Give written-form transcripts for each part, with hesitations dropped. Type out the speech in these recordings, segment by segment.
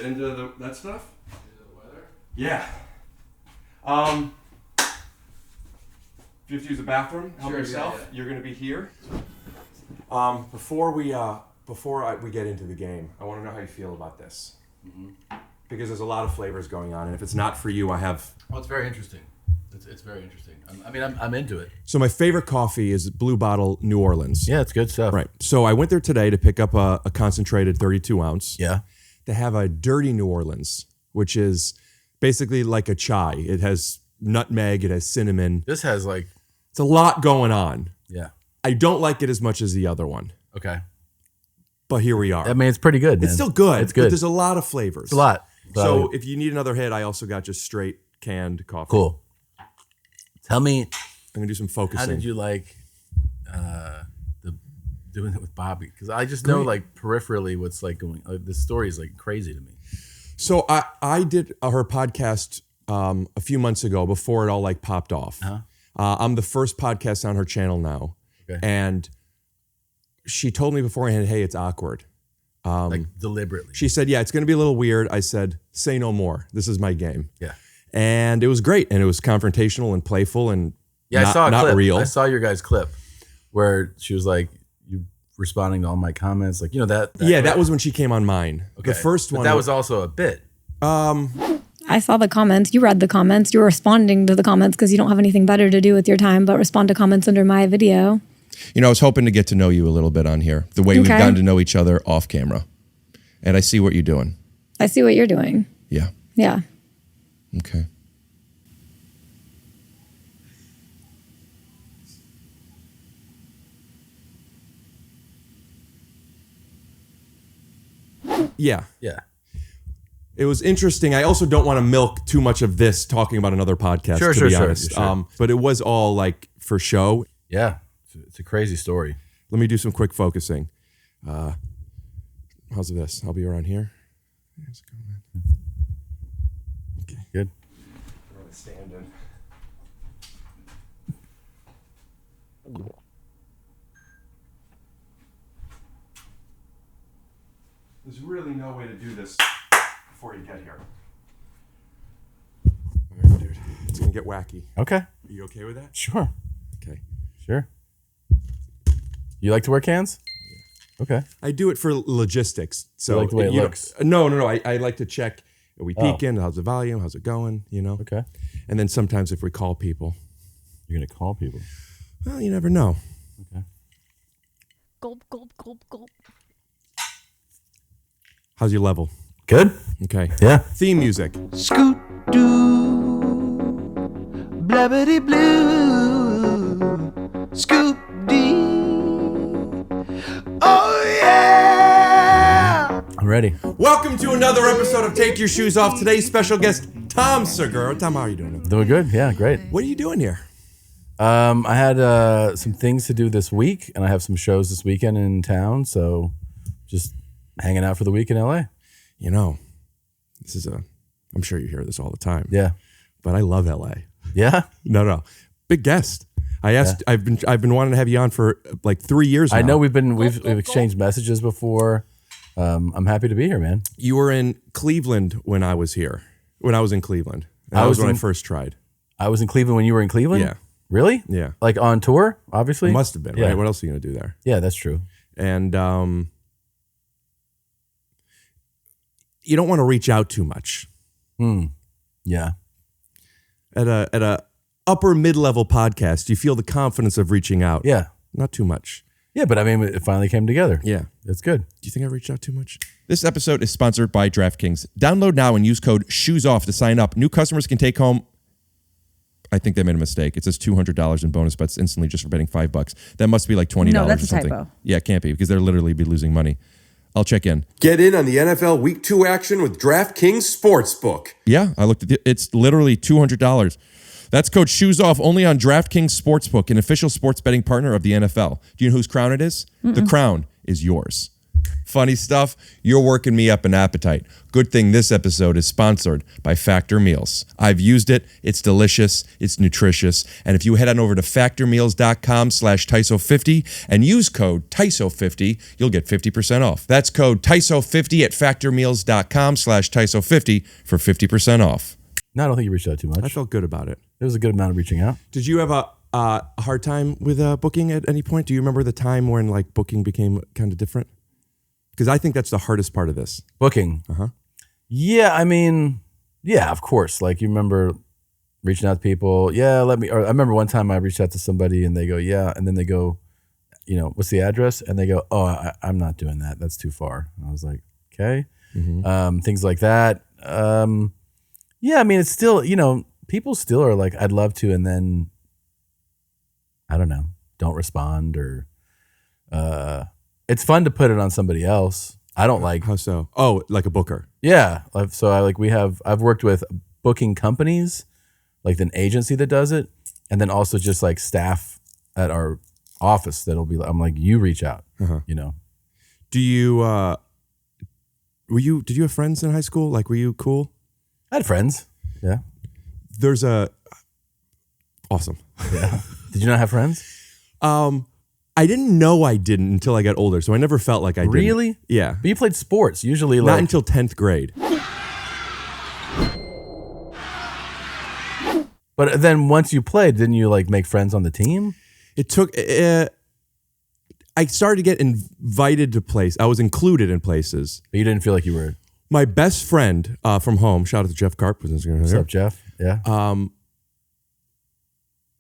get into that stuff? The weather? Yeah. If you have to use the bathroom, help yourself. Yeah. You're going to be here. Before we get into the game, I want to know how you feel about this. Mm-hmm. Because there's a lot of flavors going on, and if it's not for you, I have... Well, it's very interesting. It's very interesting. I'm into it. So my favorite coffee is Blue Bottle New Orleans. Yeah, it's good stuff. Right. So I went there today to pick up a concentrated 32 ounce. Yeah. They have a dirty New Orleans, which is basically like a chai. It has nutmeg, it has cinnamon. This has it's a lot going on. Yeah. I don't like it as much as the other one. Okay. But here we are. I mean, it's pretty good, man. It's still good. It's good. But there's a lot of flavors. It's a lot. So if you need another hit, I also got just straight canned coffee. Cool. Tell me, I'm going to do some focusing. how did you like doing it with Bobby? Because I just know peripherally what's going. This story is crazy to me. So I did her podcast a few months ago before it all popped off. Uh-huh. I'm the first podcast on her channel now. Okay. And she told me beforehand, hey, it's awkward. Deliberately. She said, yeah, it's going to be a little weird. I said, say no more. This is my game. Yeah. And it was great. And it was confrontational and playful and I saw a not clip. real. I saw your guys' clip where she was you responding to all my comments. That was when she came on mine. Okay. The first but one. that was also a bit. I saw the comments. You read the comments. You were responding to the comments because you don't have anything better to do with your time but respond to comments under my video. I was hoping to get to know you a little bit on here, the way we've gotten to know each other off camera. And I see what you're doing. I see what you're doing. Yeah. Yeah. Okay. Yeah. Yeah. It was interesting. I also don't want to milk too much of this talking about another podcast, to be honest. Sure. But it was all for show. Yeah. It's a crazy story. Let me do some quick focusing. How's this? I'll be around here. How's it going, man? Okay. Good. I'm going to stand in. There's really no way to do this before you get here. All right, dude. It's going to get wacky. Okay. Are you okay with that? Sure. Okay. Sure. You like to wear cans? Yeah. Okay. I do it for logistics. So you like the way it looks? No. I like to check. Are we peaking? How's the volume? How's it going? Okay. And then sometimes if we call people. You're going to call people? Well, you never know. Okay. Gulp, gulp, gulp, gulp. How's your level? Good. Okay. Yeah. Theme music. Scoot doo, blabbity blue, scoop dee. Oh yeah! I'm ready. Welcome to another episode of Take Your Shoes Off. Today's special guest, Tom Segura. Tom, how are you doing? Doing good. Yeah, great. What are you doing here? I had some things to do this week, and I have some shows this weekend in town, so just hanging out for the week in LA. This is I'm sure you hear this all the time. Yeah. But I love LA. Yeah? No. Big guest. I asked I've been wanting to have you on for 3 years now. I know we've exchanged messages before. I'm happy to be here, man. You were in Cleveland when I was here. When I was in Cleveland. That was when I first tried. I was in Cleveland when you were in Cleveland? Yeah. Really? Yeah. On tour, obviously? It must have been, right? What else are you going to do there? Yeah, that's true. And you don't want to reach out too much. Yeah. At a upper mid-level podcast, you feel the confidence of reaching out. Yeah. Not too much. Yeah, but I mean, it finally came together. Yeah. That's good. Do you think I reached out too much? This episode is sponsored by DraftKings. Download now and use code SHOESOFF to sign up. New customers can take home, I think they made a mistake. It says $200 in bonus bets instantly just for betting $5. That must be $20 No, that's or something. a typo. Yeah, it can't be because they'll literally be losing money. I'll check in. Get in on the NFL Week 2 action with DraftKings Sportsbook. Yeah, I looked at it. It's literally $200. That's code SHOESOFF only on DraftKings Sportsbook, an official sports betting partner of the NFL. Do you know whose crown it is? The crown is yours. funny stuff, you're working me up an appetite. Good thing this episode is sponsored by Factor Meals. I've used it. It's delicious. It's nutritious. And if you head on over to factormeals.com/TYSO50 and use code TYSO50, you'll get 50% off. That's code TYSO50 at factormeals.com/TYSO50 for 50% off. No, I don't think you reached out too much. I felt good about it. It was a good amount of reaching out. Did you have a hard time with booking at any point? Do you remember the time when like booking became kind of different? Because I think that's the hardest part of this. Booking. Yeah, I mean, yeah, of course. Like you remember reaching out to people. Yeah, or I remember one time I reached out to somebody and they go, yeah. And then they go, you know, what's the address? And they go, oh, I'm not doing that. That's too far. And I was like, okay. Things like that. Yeah, I mean, it's still, you know, people still are like, I'd love to. And then, I don't know, don't respond or it's fun to put it on somebody else. I don't like. How so? Oh, like a booker. Yeah. So I've worked with booking companies, like an agency that does it. And then also just like staff at our office that'll be, I'm like, you reach out, you know? Do you, did you have friends in high school? Like, were you cool? I had friends. Yeah. Awesome. Yeah. Did you not have friends? I didn't know I didn't until I got older, so I never felt like I did. Really? Yeah. But you played sports, usually Not until 10th grade. But then once you played, didn't you like make friends on the team? It took, I started to get invited to places. I was included in places. But you didn't feel like you were. My best friend from home, shout out to Jeff Karp. What's up, Jeff? Yeah.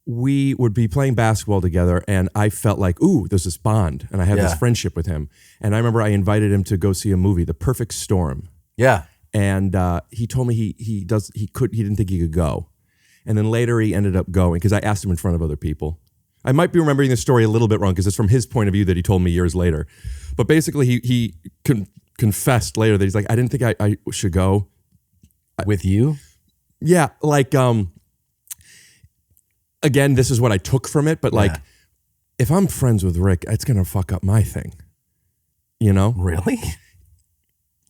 We would be playing basketball together, and I felt like, ooh, there's this bond, and I had this friendship with him. And I remember I invited him to go see a movie, The Perfect Storm. Yeah. And he told me he didn't think he could go. And then later he ended up going because I asked him in front of other people. I might be remembering the story a little bit wrong because it's from his point of view that he told me years later. But basically he confessed later that he's like, I didn't think I should go. With you? Yeah, like again, this is what I took from it, but like if I'm friends with Rick, it's gonna fuck up my thing. You know? Really?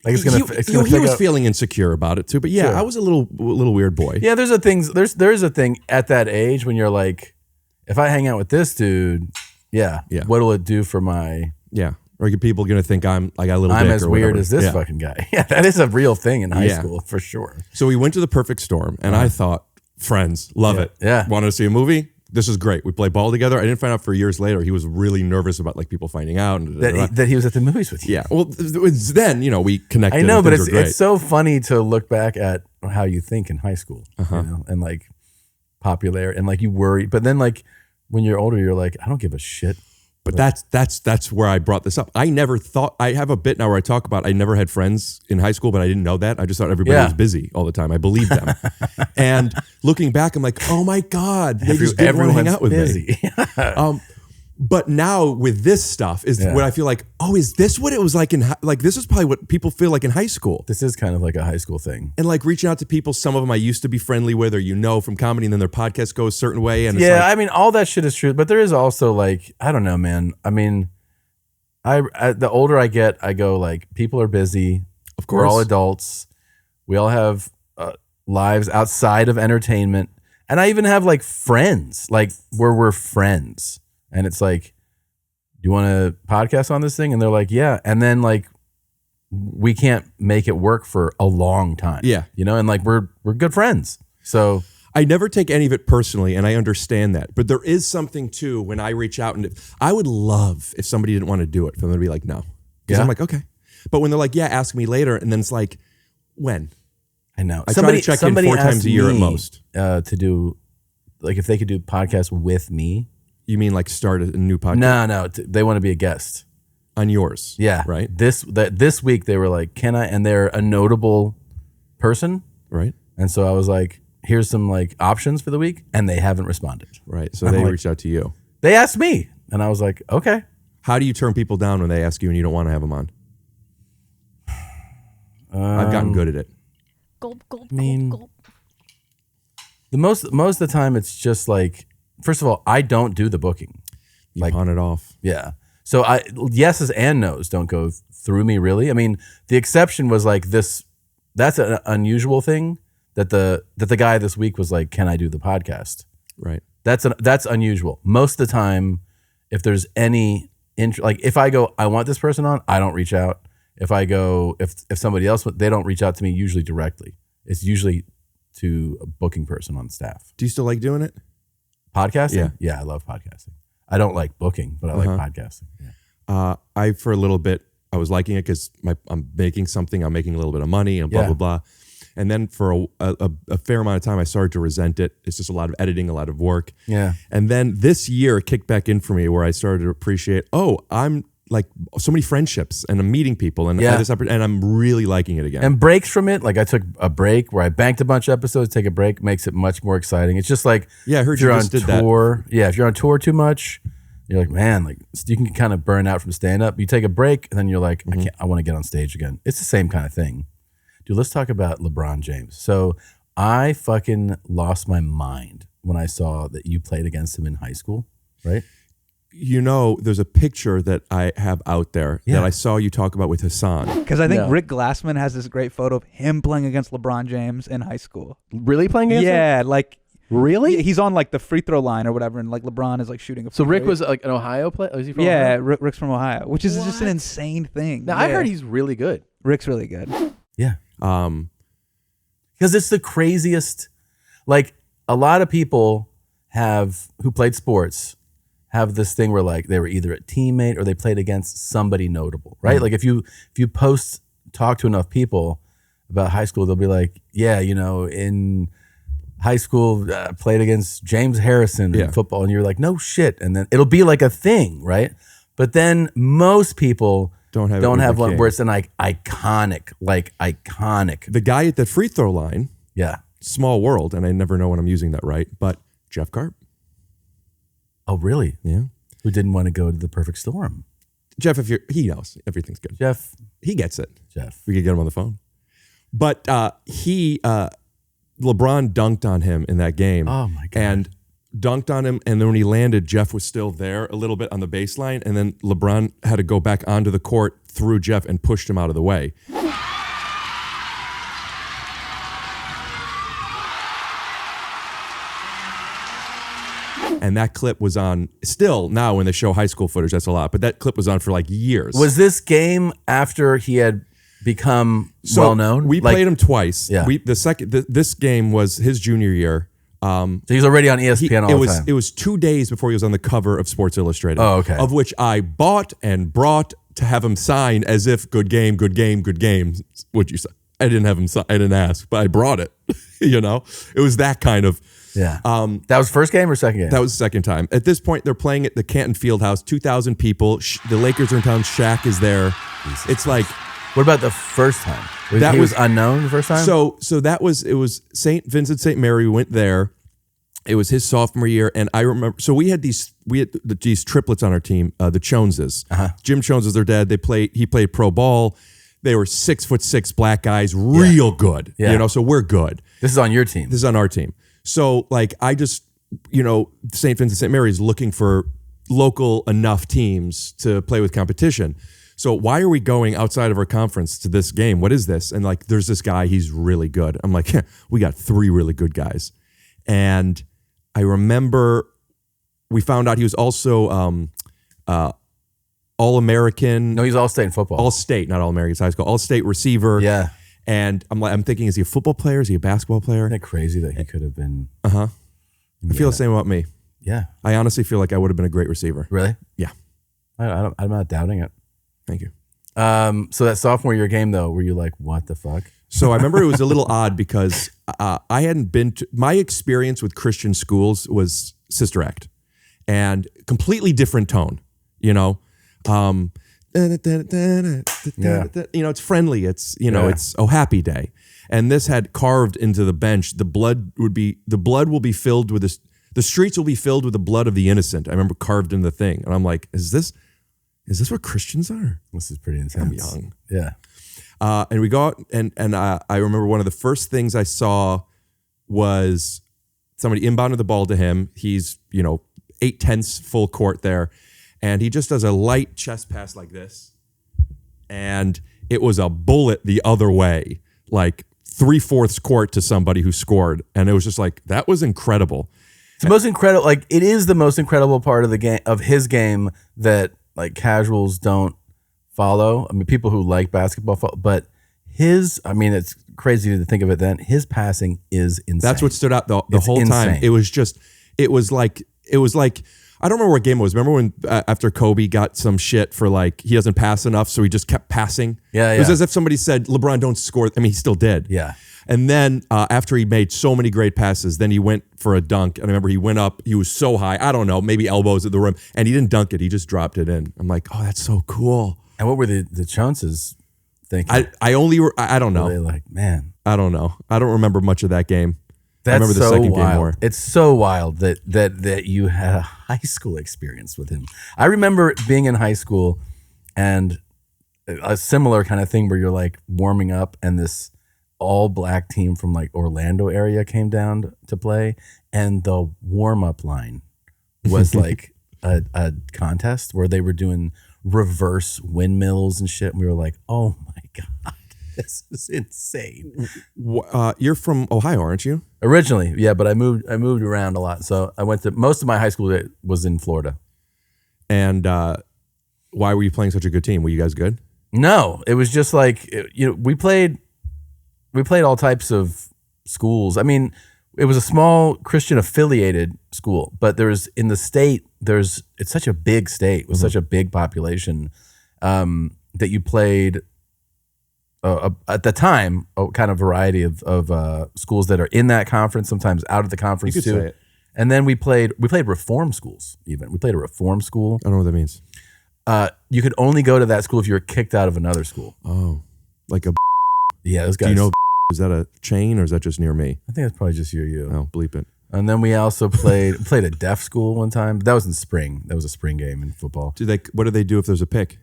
Like he was feeling insecure about it too, but yeah, sure. I was a little weird boy. Yeah, there's a thing at that age when you're like, if I hang out with this dude, what'll it do for my or are people gonna think I'm like a little? I'm dick as or weird whatever. as this fucking guy. Yeah, that is a real thing in high school for sure. So we went to The Perfect Storm, and I thought, friends, love it. Yeah, wanted to see a movie. This is great. We play ball together. I didn't find out for years later. He was really nervous about like people finding out and that he was at the movies with you. Yeah. Well, then we connected. I know, but it's so funny to look back at how you think in high school, you know, and like popular and like you worry, but then like when you're older, you're like, I don't give a shit. But that's where I brought this up. I never thought, I have a bit now where I talk about I never had friends in high school, but I didn't know that. I just thought everybody was busy all the time. I believed them. And looking back, I'm like, oh my God, they just didn't want to hang out with me. But now with this stuff is what I feel like, oh, is this what it was like this is probably what people feel like in high school. This is kind of like a high school thing. And like reaching out to people, some of them I used to be friendly with or from comedy, and then their podcast goes a certain way. And I mean, all that shit is true, but there is also like, I don't know, man. I mean, I the older I get, I go like, people are busy. Of course. We're all adults. We all have lives outside of entertainment. And I even have like friends, like where we're friends. And it's like, do you want to podcast on this thing? And they're like, yeah. And then like, we can't make it work for a long time. Yeah. You know, and like, we're good friends. So I never take any of it personally, and I understand that. But there is something too when I reach out, and I would love if somebody didn't want to do it, for them to be like, no. Because I'm like, okay. But when they're like, yeah, ask me later. And then it's like, when? I know. I try to check in 4 times a year at most. To do, like if they could do podcasts with me. You mean like start a new podcast? No. They want to be a guest on yours. Yeah, right. This week they were like, "Can I?" And they're a notable person, right? And so I was like, "Here's some like options for the week," and they haven't responded. Right. So they reached out to you. They asked me, and I was like, "Okay." How do you turn people down when they ask you and you don't want to have them on? I've gotten good at it. Gulp, gulp, I mean, gulp, gulp. The most of the time, it's just like, first of all, I don't do the booking. You pawn it off. Yeah. So yeses and nos don't go through me really. I mean, the exception was like this. That's an unusual thing that the guy this week was like, "Can I do the podcast?" Right. That's unusual. Most of the time, if there's any like if I go, I want this person on, I don't reach out. If I go, if somebody else, they don't reach out to me usually directly. It's usually to a booking person on staff. Do you still like doing it? Podcasting? Yeah, I love podcasting. I don't like booking, but I like podcasting. Yeah. I for a little bit I was liking it because I'm making something, I'm making a little bit of money, and blah blah blah. And then for a fair amount of time, I started to resent it. It's just a lot of editing, a lot of work. Yeah. And then this year it kicked back in for me where I started to appreciate, I'm like so many friendships and I'm meeting people and and I'm really liking it again. And breaks from it, like I took a break where I banked a bunch of episodes, take a break, makes it much more exciting. It's just like, I heard if you're you on just did tour. Yeah, if you're on tour too much, you're like, man, like you can kind of burn out from stand up. You take a break and then you're like, I want to get on stage again. It's the same kind of thing. Dude, let's talk about LeBron James. So I fucking lost my mind when I saw that you played against him in high school, right? You know, there's a picture that I have out there that I saw you talk about with Hassan. Because I think Rick Glassman has this great photo of him playing against LeBron James in high school. Really playing against him? Yeah, like really? He's on like the free throw line or whatever, and like LeBron is like shooting. So Rick was like an Ohio player. Was he from Ohio? Ohio? Rick's from Ohio, which is just an insane thing. Now I heard he's really good. Rick's really good. Yeah. Because it's the craziest. Like a lot of people who played sports have this thing where like they were either a teammate or they played against somebody notable, right? Like if you talk to enough people about high school, they'll be like, yeah, in high school played against James Harrison in football, and you're like, no shit, and then it'll be like a thing, right? But then most people don't have one where it's an iconic. The guy at the free throw line, small world, and I never know when I'm using that right, but Jeff Carp. Oh, really? Yeah. Who didn't want to go to the perfect storm? Jeff, he knows everything's good. Jeff, he gets it. Jeff, we could get him on the phone. But LeBron dunked on him in that game. Oh my God. And dunked on him, and then when he landed, Jeff was still there a little bit on the baseline, and then LeBron had to go back onto the court through Jeff and pushed him out of the way. And that clip was on, still now when they show high school footage, that's a lot, but that clip was on for like years. Was this game after he had become well known? We played him twice. Yeah. This game was his junior year. So he's already on ESPN all the time. It was 2 days before he was on the cover of Sports Illustrated. Oh, okay. Of which I bought and brought to have him sign as if good game, good game, good game. Would you say? I didn't have him sign. I didn't ask, but I brought it. It was that kind of. Yeah. That was first game or second game? That was the second time. At this point, they're playing at the Canton Fieldhouse. 2,000 people. The Lakers are in town. Shaq is there. Jesus it's like. What about the first time? He was unknown the first time? So it was St. Vincent St. Mary. We went there. It was his sophomore year, and I remember. So we had these triplets on our team, the Choneses. Jim Chones was their dad. He played pro ball. They were 6'6" black guys, real good. Yeah. So we're good. This is on your team. This is on our team. So like I just, St. Vincent St. Mary is looking for local enough teams to play with competition. So why are we going outside of our conference to this game? What is this? And like, there's this guy, he's really good. I'm like, we got 3 really good guys. And I remember we found out he was also All-American. No, he's All-State in football. All-State, not All-American, it's high school. All-State receiver. Yeah. And I'm thinking, is he a football player? Is he a basketball player? Isn't it crazy that he could have been? I feel the same about me. Yeah. I honestly feel like I would have been a great receiver. Really? Yeah. I'm not doubting it. Thank you. So that sophomore year game though, were you like, what the fuck? So I remember it was a little odd because I hadn't been to, my experience with Christian schools was Sister Act, and completely different tone, it's friendly. It's, it's Oh Happy Day. And this had carved into the bench, the blood will be filled with this, the streets will be filled with the blood of the innocent. I remember carved in the thing. And I'm like, is this what Christians are? This is pretty intense. I'm young. Yeah. And we go out and I remember one of the first things I saw was somebody inbounded the ball to him. He's, 8/10 full court there. and he just does a light chest pass like this, and it was a bullet the other way, like 3/4 court to somebody who scored, and it was just like, that was incredible. It's the most incredible, like it is the most incredible part of the game, of his game, that like casuals don't follow. I mean, people who like basketball follow, but his, I mean, it's crazy to think of it then. His passing is insane. That's what stood out the whole time. It was like, I don't remember what game it was. Remember when after Kobe got some shit for like, he doesn't pass enough, so he just kept passing? Yeah. It was as if somebody said, LeBron, don't score. I mean, he still did. Yeah. And then after he made so many great passes, then he went for a dunk. And I remember he went up, he was so high, I don't know, maybe elbows at the rim, and he didn't dunk it, he just dropped it in. I'm like, oh, that's so cool. And what were the chances thinking? I don't know. Were they like, man, I don't know. I don't remember much of that game. that's I remember the so second wild. game more. It's so wild that you had a high school experience with him. I remember being in high school and a similar kind of thing where you're like warming up and this all black team from like Orlando area came down to play, and the warm up line was like a contest where they were doing reverse windmills and shit. And we were like, oh my God, this is insane. You're from Ohio, aren't you? Originally, yeah, but I moved around a lot. So I went to, most of my high school was in Florida. And why were you playing such a good team? Were you guys good? No, it was just like, we played all types of schools. I mean, it was a small Christian affiliated school, but there's in the state, it's such a big state with such a big population that you played at the time a kind of variety of schools that are in that conference, sometimes out of the conference You could too. say it. And then we played reform schools. Even we played a reform school. I don't know what that means. You could only go to that school if you were kicked out of another school. Oh, like a. Yeah, those guys. Do you know? Is that a chain or is that just near me? I think that's probably just you. Oh, bleep it. And then we also played a deaf school one time. But that was in spring. That was a spring game in football. What do they do if there's a pick?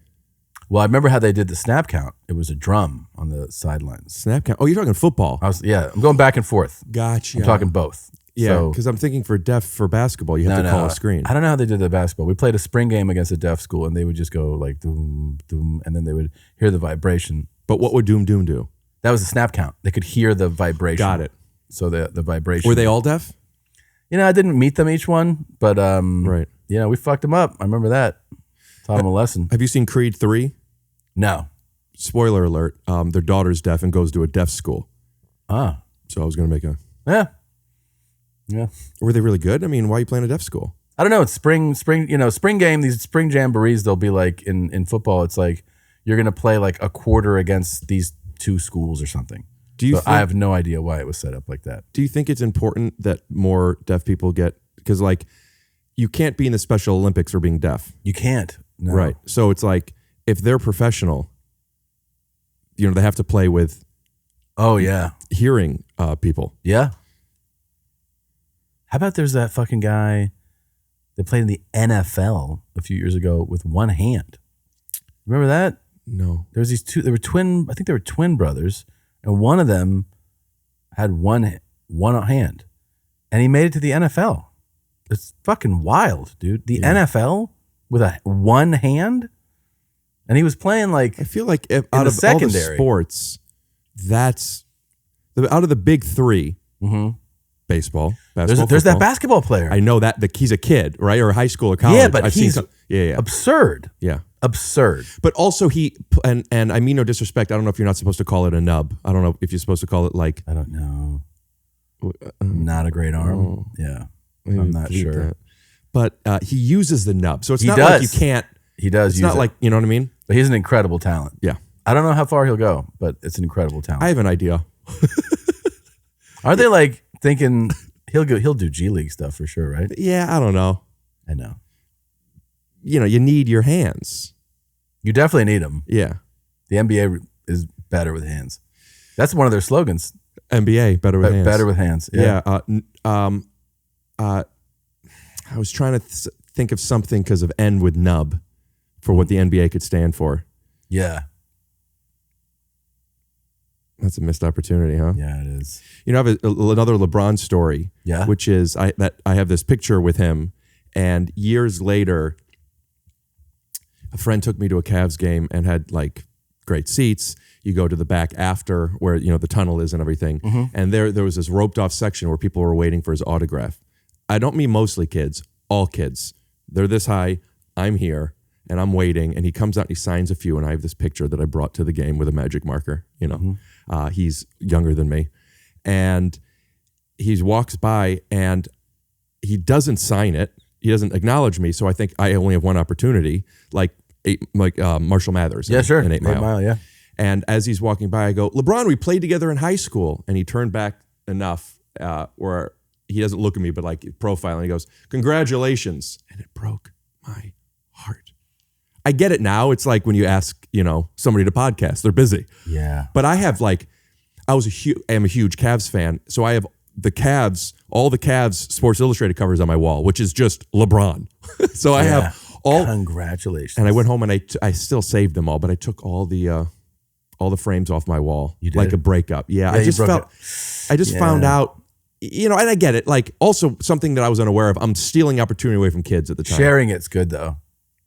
Well, I remember how they did the snap count. It was a drum on the sidelines. Snap count. Oh, you're talking football. I'm going back and forth. Gotcha. I'm talking both. Yeah, because I'm thinking for basketball, you have to call a screen. I don't know how they did the basketball. We played a spring game against a deaf school, and they would just go like doom, doom, and then they would hear the vibration. But what would doom doom do? That was the snap count. They could hear the vibration. Got it. So the vibration. Were they all deaf? I didn't meet them each one, but right. We fucked them up. I remember that. Taught them a lesson. Have you seen Creed 3? No. Spoiler alert. Their daughter's deaf and goes to a deaf school. Ah. So I was going to make a... Yeah. Were they really good? I mean, why are you playing a deaf school? I don't know. It's spring game, these spring jamborees, they'll be like in football, it's like you're going to play like a quarter against these two schools or something. I have no idea why it was set up like that. Do you think it's important that more deaf people get, because like you can't be in the Special Olympics for being deaf. You can't. No. Right. So it's like if they're professional, they have to play with hearing people. Yeah. How about there's that fucking guy that played in the NFL a few years ago with one hand? Remember that? No. There was these two. They were twin. I think they were twin brothers, and one of them had one hand, and he made it to the NFL. It's fucking wild, dude. The NFL with one hand, and he was playing like. I feel like out of all the sports, that's out of the big three. Mm-hmm. Baseball, basketball, there's that basketball player. I know that he's a kid, right, or high school or college. Yeah, but I've he's seen absurd. Yeah, absurd. But also and I mean no disrespect. I don't know if you're not supposed to call it a nub. I don't know if you're supposed to call it like. I don't know. Not a great arm. Oh, yeah, I'm not sure. That. But he uses the nub, so it's not does. like you can't. He does. It's not like you know what I mean. But he's an incredible talent. Yeah, I don't know how far he'll go, but it's an incredible talent. I have an idea. Are they like thinking? He'll do G League stuff for sure, right? Yeah, I don't know. I know. You need your hands. You definitely need them. Yeah. The NBA is better with hands. That's one of their slogans. NBA better with hands. Better with hands. Yeah. I was trying to think of something because of N with nub for what the NBA could stand for. Yeah. That's a missed opportunity, huh? Yeah, it is. I have another LeBron story. Yeah. Which is I have this picture with him, and years later, a friend took me to a Cavs game and had like great seats. You go to the back after where, you know, the tunnel is and everything. And there was this roped off section where people were waiting for his autograph. I don't mean mostly kids, all kids. They're this high. I'm here and I'm waiting. And he comes out and he signs a few. And I have this picture that I brought to the game with a magic marker. You know, he's younger than me. And he walks by and he doesn't sign it. He doesn't acknowledge me. So I think I only have one opportunity, like Marshall Mathers. Yeah, sure. In 8 Mile. 8 Mile, yeah. And as he's walking by, I go, LeBron, we played together in high school. And he turned back enough where he doesn't look at me, but like profile. And he goes, congratulations. And it broke my heart. I get it now. It's like when you ask, you know, somebody to podcast, they're busy. Yeah. But I have like, I am a huge Cavs fan. So I have the Cavs, all the Cavs Sports Illustrated covers on my wall, which is just LeBron. So I have all. Congratulations. And I went home and I still saved them all, but I took all the frames off my wall. You did? Like a breakup. Yeah, I just found out, you know, and I get it. Like also something that I was unaware of. I'm stealing opportunity away from kids at the time. Sharing it's good though.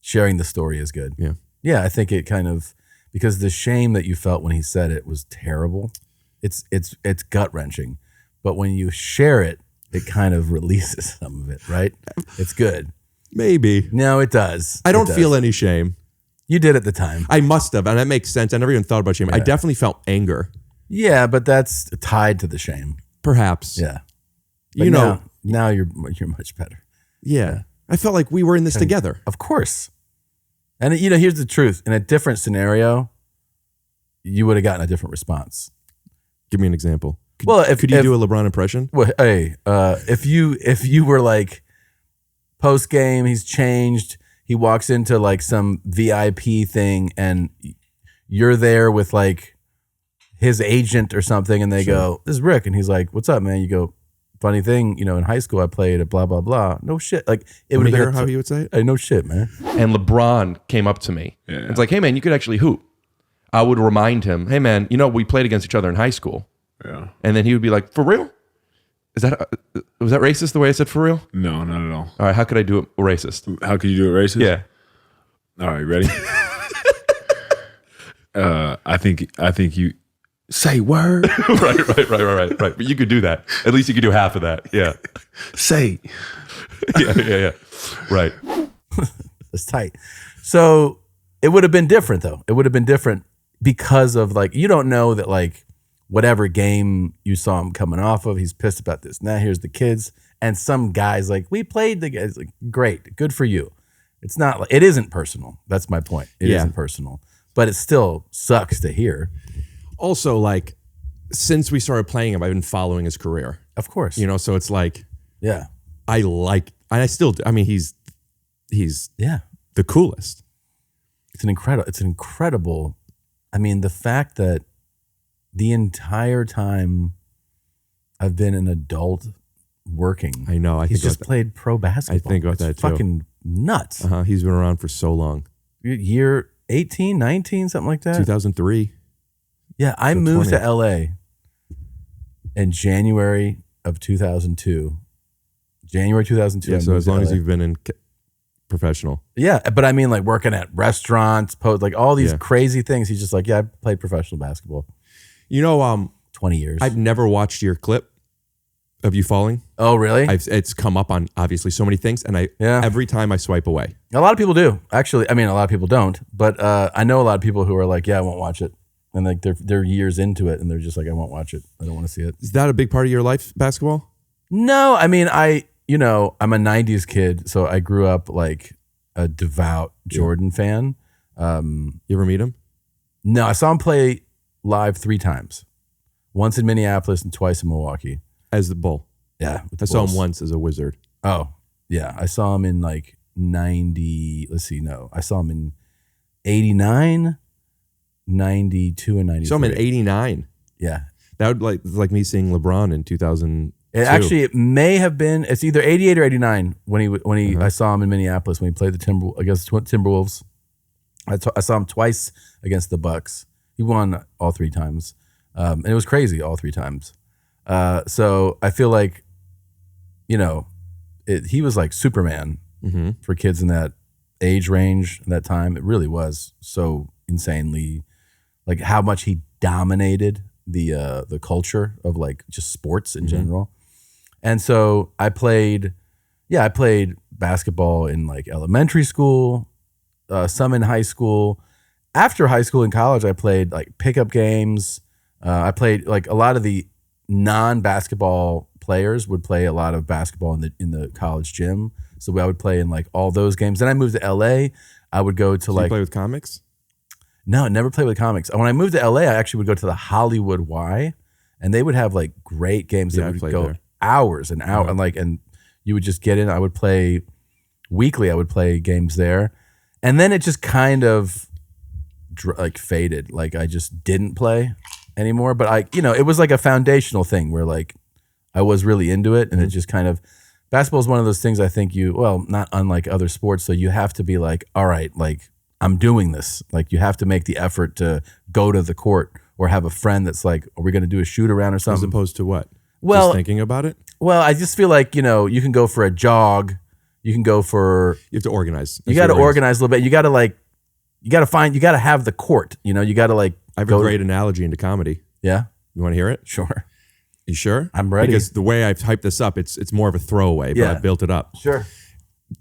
Sharing the story is good. Yeah. Yeah, I think it kind of, because the shame that you felt when he said it was terrible. It's gut wrenching, but when you share it, it kind of releases some of it, right? It's good. Maybe. No, it does. I don't feel any shame. You did at the time. I must have, and that makes sense. I never even thought about shame. I definitely felt anger. Yeah, but that's tied to the shame. Perhaps. Yeah. But you know. Now you're much better. Yeah. I felt like we were in this together. Of course. And you know, here's the truth. In a different scenario, you would have gotten a different response. Give me an example. Could you do a LeBron impression? Well, hey, if you were like post game, he's changed. He walks into like some VIP thing, and you're there with like his agent or something, and they go, "This is Rick," and he's like, "What's up, man?" You go, "Funny thing, you know, in high school I played at blah blah blah." No shit, like it would hear how he would say it. Hey, no shit, man. And LeBron came up to me. Yeah. It's like, "Hey, man, you could actually hoop." I would remind him, "Hey, man, you know, we played against each other in high school." Yeah. And then he would be like, "For real? Was that racist the way I said for real?" No, not at all. All right, how could I do it racist? How could you do it racist? Yeah. All right, ready? I think you say word. right. But you could do that. At least you could do half of that. Yeah. Say. Yeah. Right. That's tight. So it would have been different though. It would have been different because of like, you don't know that like whatever game you saw him coming off of, he's pissed about this. Now here's the kids, and some guys like, we played the guys, like, great, good for you. It's not like, it isn't personal. That's my point. It isn't personal, but it still sucks to hear. Also, like, since we started playing him, I've been following his career. Of course. You know, so it's like, yeah, and I still do. I mean, he's the coolest. It's incredible. I mean, the fact that the entire time I've been an adult working, I know. He's just played pro basketball. I think about that too. Fucking nuts. He's been around for so long. Year 18, 19, something like that. 2003. Yeah, I moved to LA in January of 2002. January 2002. Yeah, so as long as you've been in professional. Yeah, but I mean like working at restaurants, like all these crazy things. He's just like, yeah, I played professional basketball. You know, 20 years. I've never watched your clip of you falling. Oh, really? It's come up on obviously so many things, and every time I swipe away. A lot of people do, actually. I mean, a lot of people don't, but I know a lot of people who are like, yeah, I won't watch it. And like they're years into it, and they're just like, I won't watch it. I don't want to see it. Is that a big part of your life, basketball? No, I mean, I'm a 90s kid, so I grew up like a devout Jordan fan. You ever meet him? No, I saw him play live 3 times. Once in Minneapolis and twice in Milwaukee. As the Bull. Yeah. I saw him once as a Wizard. Oh, yeah. I saw him in like 90. I saw him in 89, 92, and 93. Saw him in 89. Yeah. That would like me seeing LeBron in 2002. It may have been. It's either 88 or 89 when he. I saw him in Minneapolis when he played against Timberwolves. I saw him twice against the Bucks. He won all 3 times, and it was crazy all 3 times. So I feel like, he was like Superman for kids in that age range at that time. It really was so insanely, like how much he dominated the culture of like just sports in general. And so I played basketball in like elementary school, some in high school. After high school and college, I played like pickup games. I played like a lot of the non-basketball players would play a lot of basketball in the college gym. So I would play in like all those games. Then I moved to LA. I would go to You play with comics? No, never played with comics. When I moved to LA, I actually would go to the Hollywood Y, and they would have like great games that would go hours and hours, and you would just get in. I would play weekly. I would play games there, and then it just kind of like faded. Like I just didn't play anymore. But it was like a foundational thing where like I was really into it, and it just kind of. Basketball is one of those things I think not unlike other sports. So you have to be like, all right, like I'm doing this. Like you have to make the effort to go to the court or have a friend that's like, are we going to do a shoot around or something? As opposed to what? Well, just thinking about it? Well, I just feel like, you can go for a jog. You can go for. You have to organize. You got to organize a little bit. You got to have the court. You got to like. I have a great analogy into comedy. Yeah. You want to hear it? Sure. You sure? I'm ready. Because the way I've hyped this up, it's more of a throwaway, but I built it up. Sure.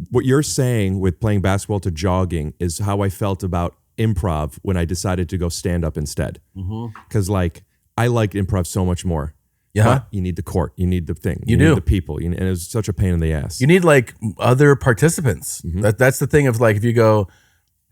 What you're saying with playing basketball to jogging is how I felt about improv when I decided to go stand up instead. Because like I liked improv so much more. Yeah. But you need the court. You need the thing. You need do. the people. And it was such a pain in the ass. You need like other participants. That's the thing of like if you go,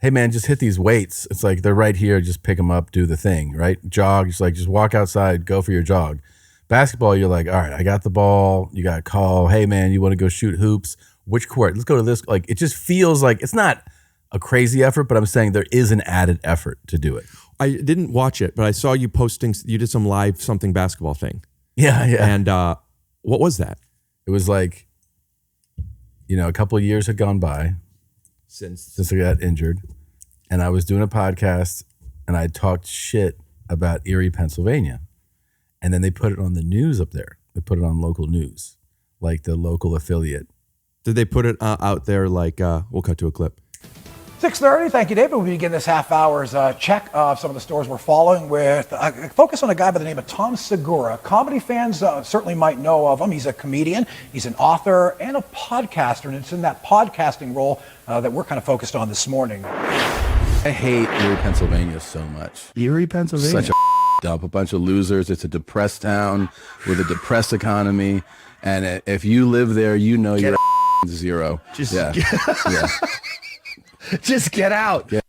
hey man, just hit these weights. It's like they're right here. Just pick them up, do the thing, right? Jog. Just walk outside, go for your jog. Basketball, you're like, all right, I got the ball. You got a call. Hey, man, you want to go shoot hoops? Which court? Let's go to this. Like, it just feels like it's not a crazy effort, but I'm saying there is an added effort to do it. I didn't watch it, but I saw you posting. You did some live something basketball thing. Yeah. And what was that? It was like, a couple of years had gone by since I got injured, and I was doing a podcast, and I talked shit about Erie, Pennsylvania. And then they put it on the news up there. They put it on local news, like the local affiliate. Did they put it out there like, we'll cut to a clip. 6:30, thank you, David. We begin this half hour's check of some of the stores we're following with a focus on a guy by the name of Tom Segura. Comedy fans certainly might know of him. He's a comedian, he's an author, and a podcaster. And it's in that podcasting role that we're kind of focused on this morning. I hate Erie, Pennsylvania so much. Erie, Pennsylvania? Such a dump, a bunch of losers. It's a depressed town with a depressed economy. And if you live there, you're zero. Just Just get out. Yeah.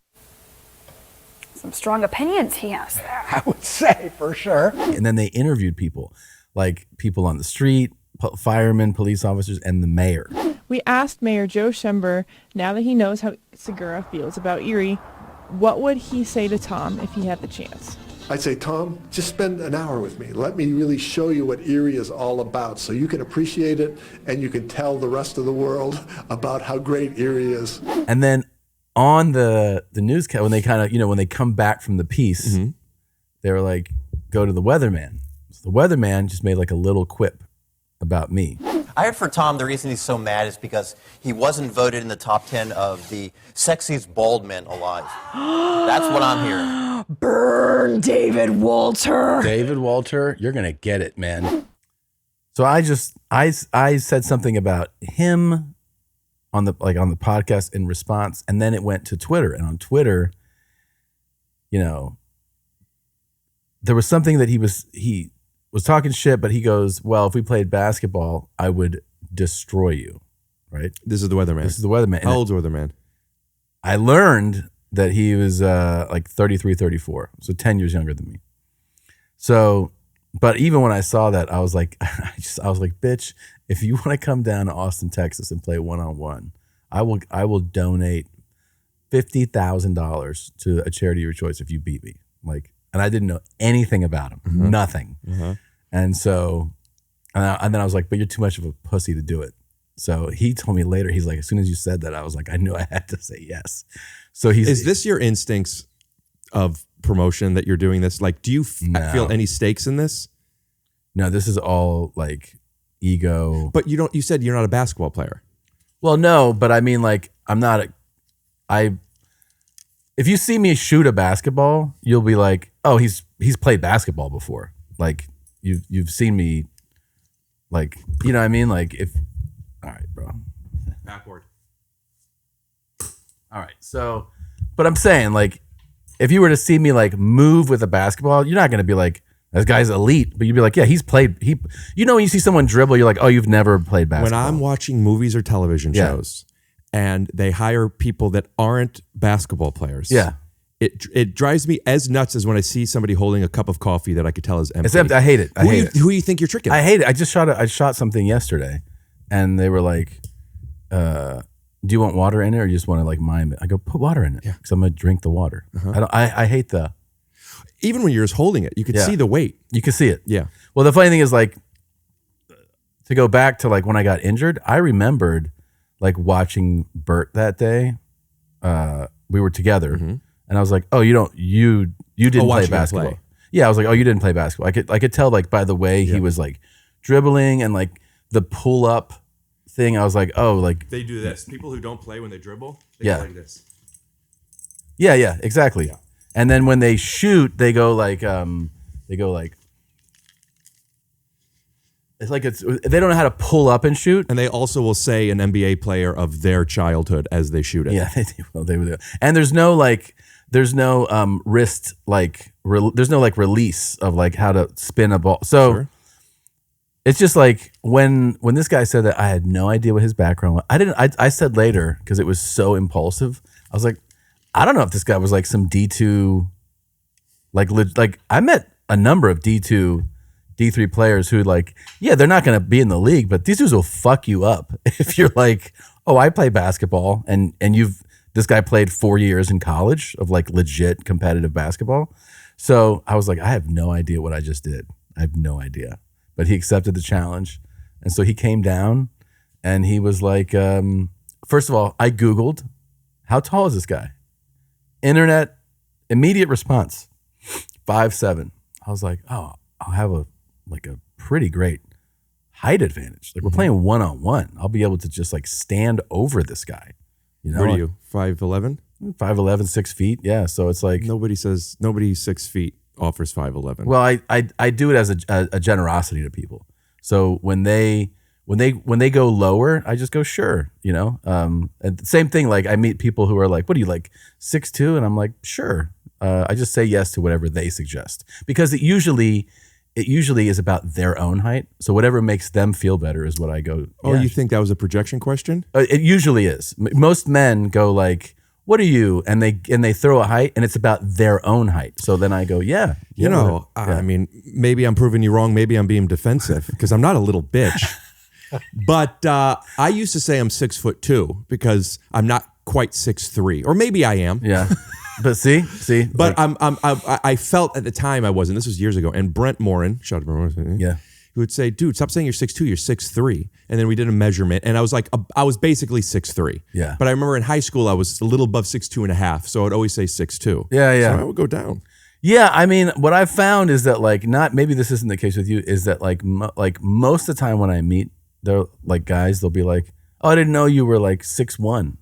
Some strong opinions he has there. I would say, for sure. And then they interviewed people, like people on the street, firemen, police officers, and the mayor. We asked Mayor Joe Schember, now that he knows how Segura feels about Erie, what would he say to Tom if he had the chance? I'd say, Tom, just spend an hour with me. Let me really show you what Erie is all about so you can appreciate it and you can tell the rest of the world about how great Erie is. And then on the newscast, when they kind of, when they come back from the piece, they were like, go to the weatherman. So the weatherman just made like a little quip about me. I heard for Tom, the reason he's so mad is because he wasn't voted in the top 10 of the sexiest bald men alive. That's what I'm hearing. Burn, David Walter. David Walter, you're going to get it, man. So I said something about him on the podcast in response, and then it went to Twitter. And on Twitter, there was something that he was talking shit, but he goes, well, if we played basketball, I would destroy you, right? This is the weatherman. This is the weatherman. How old's the weatherman? I learned that he was like 33, 34, so 10 years younger than me. So, but even when I saw that, I was like, bitch, if you want to come down to Austin, Texas and play one-on-one, I will donate $50,000 to a charity of your choice if you beat me. Like, and I didn't know anything about him, nothing. And so, and then I was like, but you're too much of a pussy to do it. So he told me later, he's like, as soon as you said that, I was like, I knew I had to say yes. So is this your instincts of promotion that you're doing this? Like, do you feel any stakes in this? No, this is all like ego. But you said you're not a basketball player. Well, no, but I mean, like, I'm not if you see me shoot a basketball, you'll be like, oh, he's played basketball before. Like you've seen me, like, you know what I mean? Like all right, bro. Backward. All right. So, but I'm saying, like, if you were to see me like move with a basketball, you're not going to be like, this guy's elite, but you'd be like, yeah, he's played. You know, when you see someone dribble, you're like, oh, you've never played basketball. When I'm watching movies or television shows and they hire people that aren't basketball players, it drives me as nuts as when I see somebody holding a cup of coffee that I could tell is empty. It's empty. I hate it. Who do you think you're tricking? I hate it. I shot something yesterday, and they were like, do you want water in it, or you just want to like mime it? I go, put water in it, because I'm gonna drink the water. I hate the. Even when you're just holding it, you can see the weight. You can see it. Yeah. Well, the funny thing is, like, to go back to like when I got injured, I remembered like watching Bert that day. We were together, and I was like, oh, you didn't play basketball. Yeah, I was like, oh, you didn't play basketball. I could tell like by the way he was like dribbling and like the pull up thing. I was like, oh, like they do this. People who don't play when they dribble, they go like this. Yeah, exactly. Yeah. And then when they shoot, they go like it's like they don't know how to pull up and shoot. And they also will say an NBA player of their childhood as they shoot it. Yeah, they do. And there's no wrist like there's no like release of like how to spin a ball. So it's just like when this guy said that, I had no idea what his background was. I said later, because it was so impulsive, I was like, I don't know if this guy was like some D2, like I met a number of D2, D3 players who like, yeah, they're not going to be in the league, but these dudes will fuck you up if you're like, oh, I play basketball, and this guy played 4 years in college of like legit competitive basketball. So I was like, I have no idea what I just did. I have no idea. But he accepted the challenge, and so he came down, and he was like, first of all, I Googled, how tall is this guy? Internet, immediate response, 5'7". I was like, oh, I'll have a pretty great height advantage. Like, we're playing 1-on-1. I'll be able to just like stand over this guy. You know, what are you, 5'11"? 5'11", 6 feet. Yeah. So it's like nobody 6 feet offers 5'11". Well, I do it as a generosity to people. So when they go lower, I just go, sure, you know. And same thing, like I meet people who are like, what are you, like 6'2"? And I'm like, sure. I just say yes to whatever they suggest, because it usually is about their own height. So whatever makes them feel better is what I go. Oh, you think that was a projection question? It usually is. Most men go like, what are you? And they throw a height, and it's about their own height. So then I go, yeah. You know, I mean, maybe I'm proving you wrong. Maybe I'm being defensive, because I'm not a little bitch. But I used to say I'm 6'2" because I'm not quite 6'3", or maybe I am. Yeah. But see. But like, I felt at the time I wasn't. This was years ago. And Brent Morin, shout out to Brent Morin, yeah, he would say, dude, stop saying you're 6'2", you're 6'3". And then we did a measurement, and I was like, I was basically 6'3". Yeah. But I remember in high school I was a little above 6'2.5", so I'd always say 6'2". Yeah. So I would go down. Yeah, I mean, what I've found is that like, not, maybe this isn't the case with you, is that like most of the time when I meet, they're like guys, they'll be like, oh, I didn't know you were like 6'1".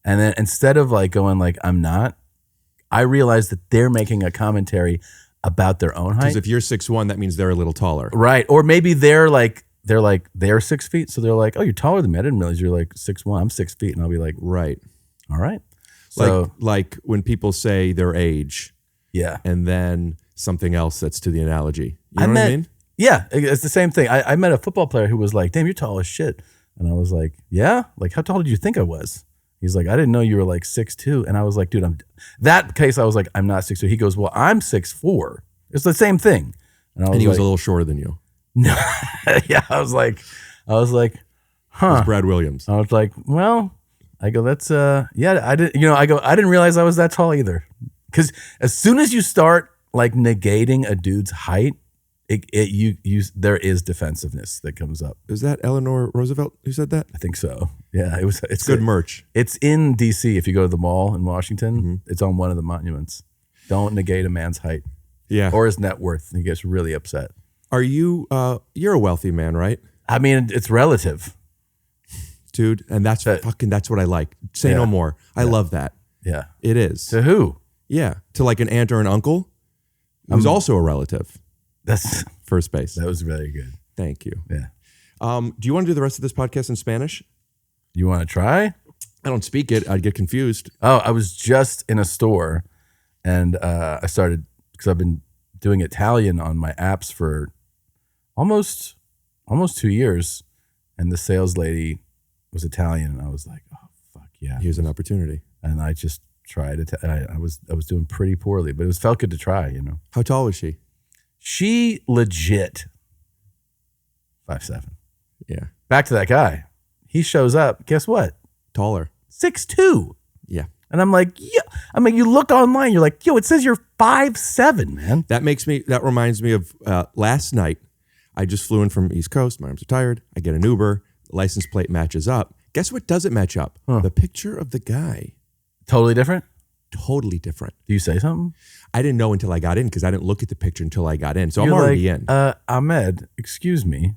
And then instead of like going like, I'm not, I realize that they're making a commentary about their own height. Because if you're 6'1", that means they're a little taller. Right. Or maybe they're 6 feet. So they're like, oh, you're taller than me. I didn't realize you're like 6'1". I'm 6 feet. And I'll be like, right. All right. So like when people say their age. Yeah. And then something else that's to the analogy. You know what I mean? Yeah. It's the same thing. I met a football player who was like, damn, you're tall as shit. And I was like, yeah? Like, how tall did you think I was? He's like, I didn't know you were like 6'2". And I was like, dude, I was like, I'm not 6'2". He goes, well, I'm 6'4". It's the same thing. And he was a little shorter than you. No. Yeah. I was like, huh. It was Brad Williams. I was like, well, I go, that's, yeah, I didn't realize I was that tall either. Because as soon as you start like negating a dude's height, there is defensive-ness that comes up. Is that Eleanor Roosevelt who said that? I think so. Yeah, it's good merch. It's in D.C. If you go to the mall in Washington, it's on one of the monuments. Don't negate a man's height, or his net worth. He gets really upset. Are you? You're a wealthy man, right? I mean, it's relative, dude, and that's what I like. Say no more. I love that. Yeah. It is. To who? Yeah. To like an aunt or an uncle who's also a relative. That's first base. That was very good. Thank you. Yeah. Do you want to do the rest of this podcast in Spanish? You want to try? I don't speak it. I'd get confused. Oh, I was just in a store and I started, because I've been doing Italian on my apps for almost 2 years. And the sales lady was Italian. And I was like, oh, fuck yeah. Here's an opportunity. And I just tried it. I was doing pretty poorly, but it felt good to try, you know. How tall was she? She legit 5'7". Yeah. Back to that guy. He shows up. Guess what? Taller. 6'2". Yeah. And I'm like, yeah. I mean, you look online, you're like, yo, it says you're 5'7", man. That reminds me of last night. I just flew in from East Coast. My arms are tired. I get an Uber. The license plate matches up. Guess what doesn't match up? The picture of the guy. Totally different? Totally different. Do you say something? I didn't know until I got in because I didn't look at the picture until I got in. So You're I'm already like, in. Ahmed, excuse me.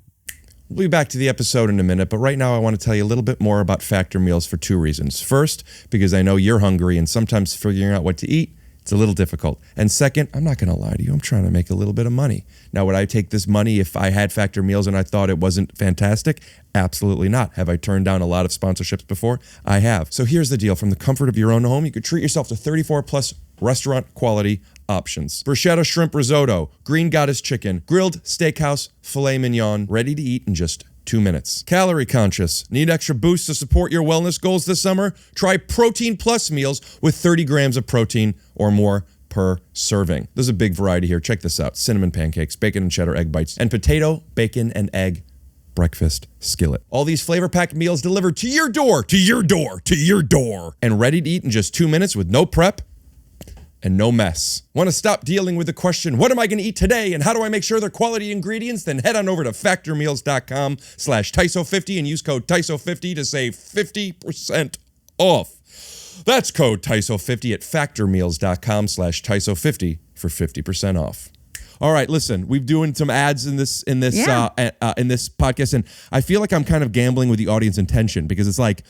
We'll be back to the episode in a minute, but right now I want to tell you a little bit more about Factor meals for 2 reasons. First, because I know you're hungry and sometimes figuring out what to eat, it's a little difficult. And second, I'm not going to lie to you, I'm trying to make a little bit of money. Now, would I take this money if I had Factor meals and I thought it wasn't fantastic? Absolutely not. Have I turned down a lot of sponsorships before? I have. So here's the deal. From the comfort of your own home, you could treat yourself to 34 plus restaurant quality options. Bruschetta shrimp risotto, green goddess chicken, grilled steakhouse, filet mignon, ready to eat in just 2 minutes. Calorie conscious. Need extra boost to support your wellness goals this summer? Try Protein Plus meals with 30 grams of protein or more per serving. There's a big variety here. Check this out. Cinnamon pancakes, bacon and cheddar egg bites, and potato, bacon, and egg breakfast skillet. All these flavor-packed meals delivered to your door, to your door, to your door, and ready to eat in just 2 minutes with no prep and no mess. Want to stop dealing with the question, what am I going to eat today and how do I make sure they're quality ingredients? Then head on over to factormeals.com/TYSO50 and use code TYSO50 to save 50% off. That's code TYSO50 at factormeals.com/TYSO50 for 50% off. All right, listen, we've doing some ads in this podcast, and I feel like I'm kind of gambling with the audience intention because it's like,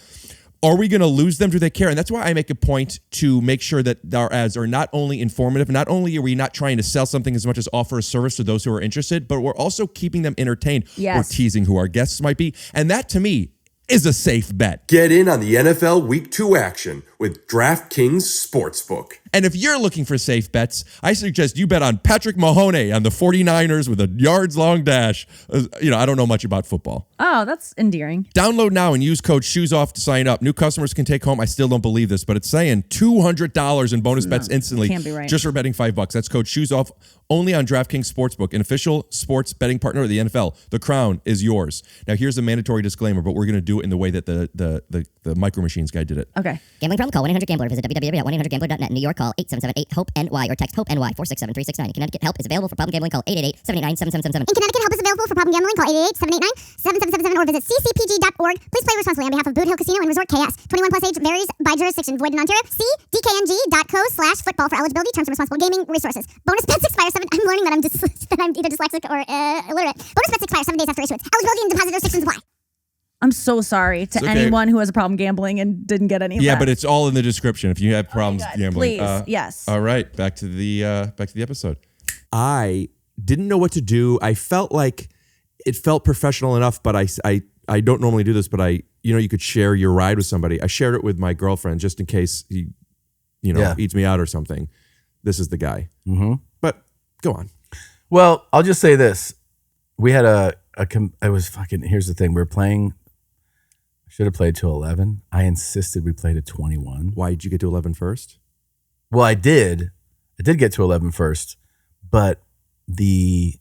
are we going to lose them? Do they care? And that's why I make a point to make sure that our ads are not only informative, not only are we not trying to sell something as much as offer a service to those who are interested, but we're also keeping them entertained. Yes. We're teasing who our guests might be. And that, to me, is a safe bet. Get in on the NFL Week 2 action with DraftKings Sportsbook. And if you're looking for safe bets, I suggest you bet on Patrick Mahoney on the 49ers with a yards-long dash. I don't know much about football. Oh, that's endearing. Download now and use code SHOESOFF to sign up. New customers can take home, I still don't believe this, but it's saying $200 in bonus bets instantly. Can't be right. Just for betting $5. That's code SHOESOFF only on DraftKings Sportsbook, an official sports betting partner of the NFL. The crown is yours. Now, here's a mandatory disclaimer, but we're going to do it in the way that the Micro Machines guy did it. Okay. Gambling problem? Call 1-800-GAMBLER. Visit www.1-800-GAMBLER.net. New York, call 877-8-HOPE-NY or text HOPE-NY 467-369. In Connecticut, help is available for problem gambling. Call 888-789-7777. In Connecticut, help is available for problem gambling. Call 888-789-7777 or visit ccpg.org. Please play responsibly on behalf of Boot Hill Casino and Resort KS. 21 plus age varies by jurisdiction. Void in Ontario. See dkng.co/football for eligibility, terms and responsible gaming resources. Bonus bets expire 7. I'm learning that I'm either dyslexic or illiterate. Bonus bets expire 7 days after issuance. Eligibility and deposit restrictions apply. I'm so sorry to anyone who has a problem gambling and didn't get any of that. Yeah, but it's all in the description if you have problems gambling. Please, yes. All right, back to the episode. I didn't know what to do. I felt like it felt professional enough, but I don't normally do this, but you could share your ride with somebody. I shared it with my girlfriend just in case he, eats me out or something. This is the guy. Mm-hmm. But go on. Well, I'll just say this. We had here's the thing. We were playing, should have played till 11. I insisted we played at 21. Why did you get to 11 first? Well, I did. I did get to 11 first, but the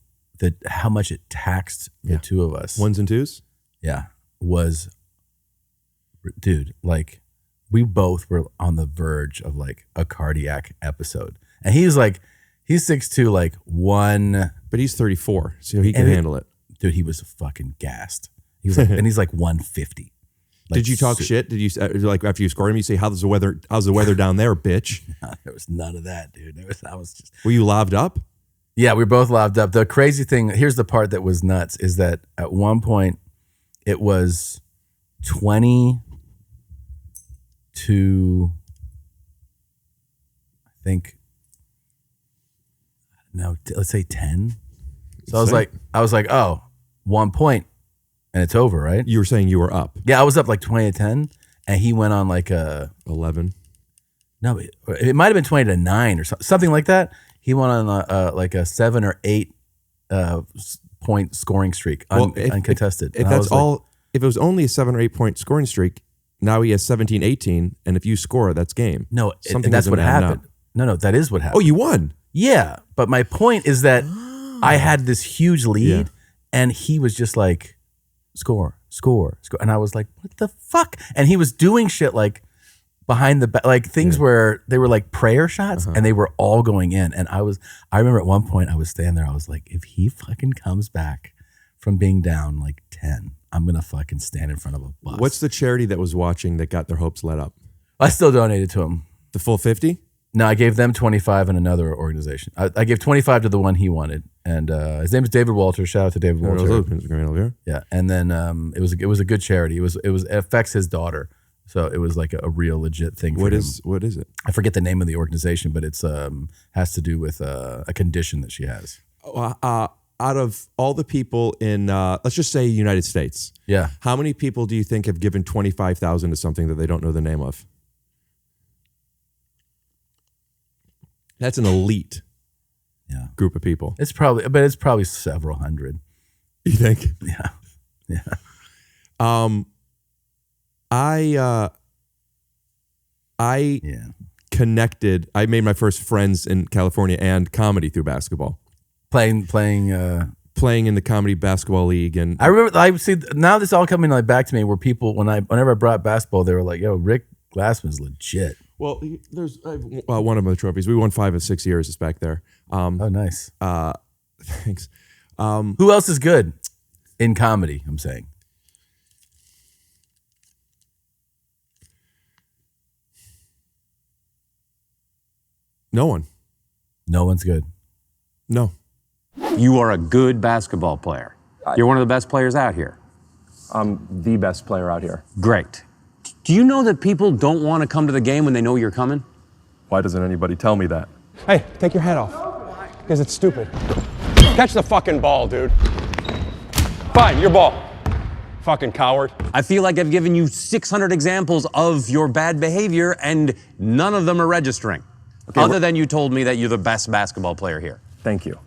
how much it taxed the two of us. Ones and twos? Yeah. Was, dude, like we both were on the verge of like a cardiac episode. And he's 6'2", like one. But he's 34, so he can handle it. Dude, he was fucking gassed. He was and he's like 150. Like, did you talk shit? Did you after you scored him? You say, "How's the weather down there, bitch?" No, there was none of that, dude. I was just. Were you lobbed up? Yeah, we were both lobbed up. The crazy thing, here's the part that was nuts, is that at one point it was 20 to think, no, let's say 10. So I was like, oh, 1 point and it's over, right? You were saying you were up. Yeah, I was up like 20-10 and he went on like a 11. No, it might have been 20-9 or something like that. He went on like a 7 or 8 point scoring streak, uncontested. If that's all, if it was only a 7 or 8 point scoring streak, now he has 17-18, and if you score, that's game. No, that's what happened. No, that is what happened. Oh, you won. Yeah, but my point is that I had this huge lead, and he was just like, score, and I was like, what the fuck? And he was doing shit like behind the back, like things where they were like prayer shots, and they were all going in. And I remember at one point I was standing there, I was like, if he fucking comes back from being down like 10, I'm gonna fucking stand in front of a bus. What's the charity that was watching that got their hopes let up? I still donated to him. The full 50? No, I gave them 25 and another organization. I gave 25 to the one he wanted, and his name is David Walter. Shout out to David Walter. Yeah, and then it was a good charity. It affects his daughter, so it was like a real legit thing. What is it? I forget the name of the organization, but it's has to do with a condition that she has. Out of all the people in, let's just say United States, how many people do you think have given $25,000 to something that they don't know the name of? That's an elite group of people. It's probably several hundred. You think? Yeah. I connected. I made my first friends in California and comedy through basketball. Playing in the comedy basketball league, and I remember. I see now this all coming like back to me where people whenever I brought basketball, they were like, "Yo, Rick Glassman's legit." Well, there's one of the trophies. We won 5 of 6 years. It's back there. Oh, nice. Thanks. Who else is good in comedy? I'm saying. No one. No one's good. No. You are a good basketball player. You're one of the best players out here. I'm the best player out here. Great. Do you know that people don't want to come to the game when they know you're coming? Why doesn't anybody tell me that? Hey, take your hat off. Because it's stupid. Catch the fucking ball, dude. Fine, your ball. Fucking coward. I feel like I've given you 600 examples of your bad behavior and none of them are registering. Okay, other than you told me that you're the best basketball player here. Thank you.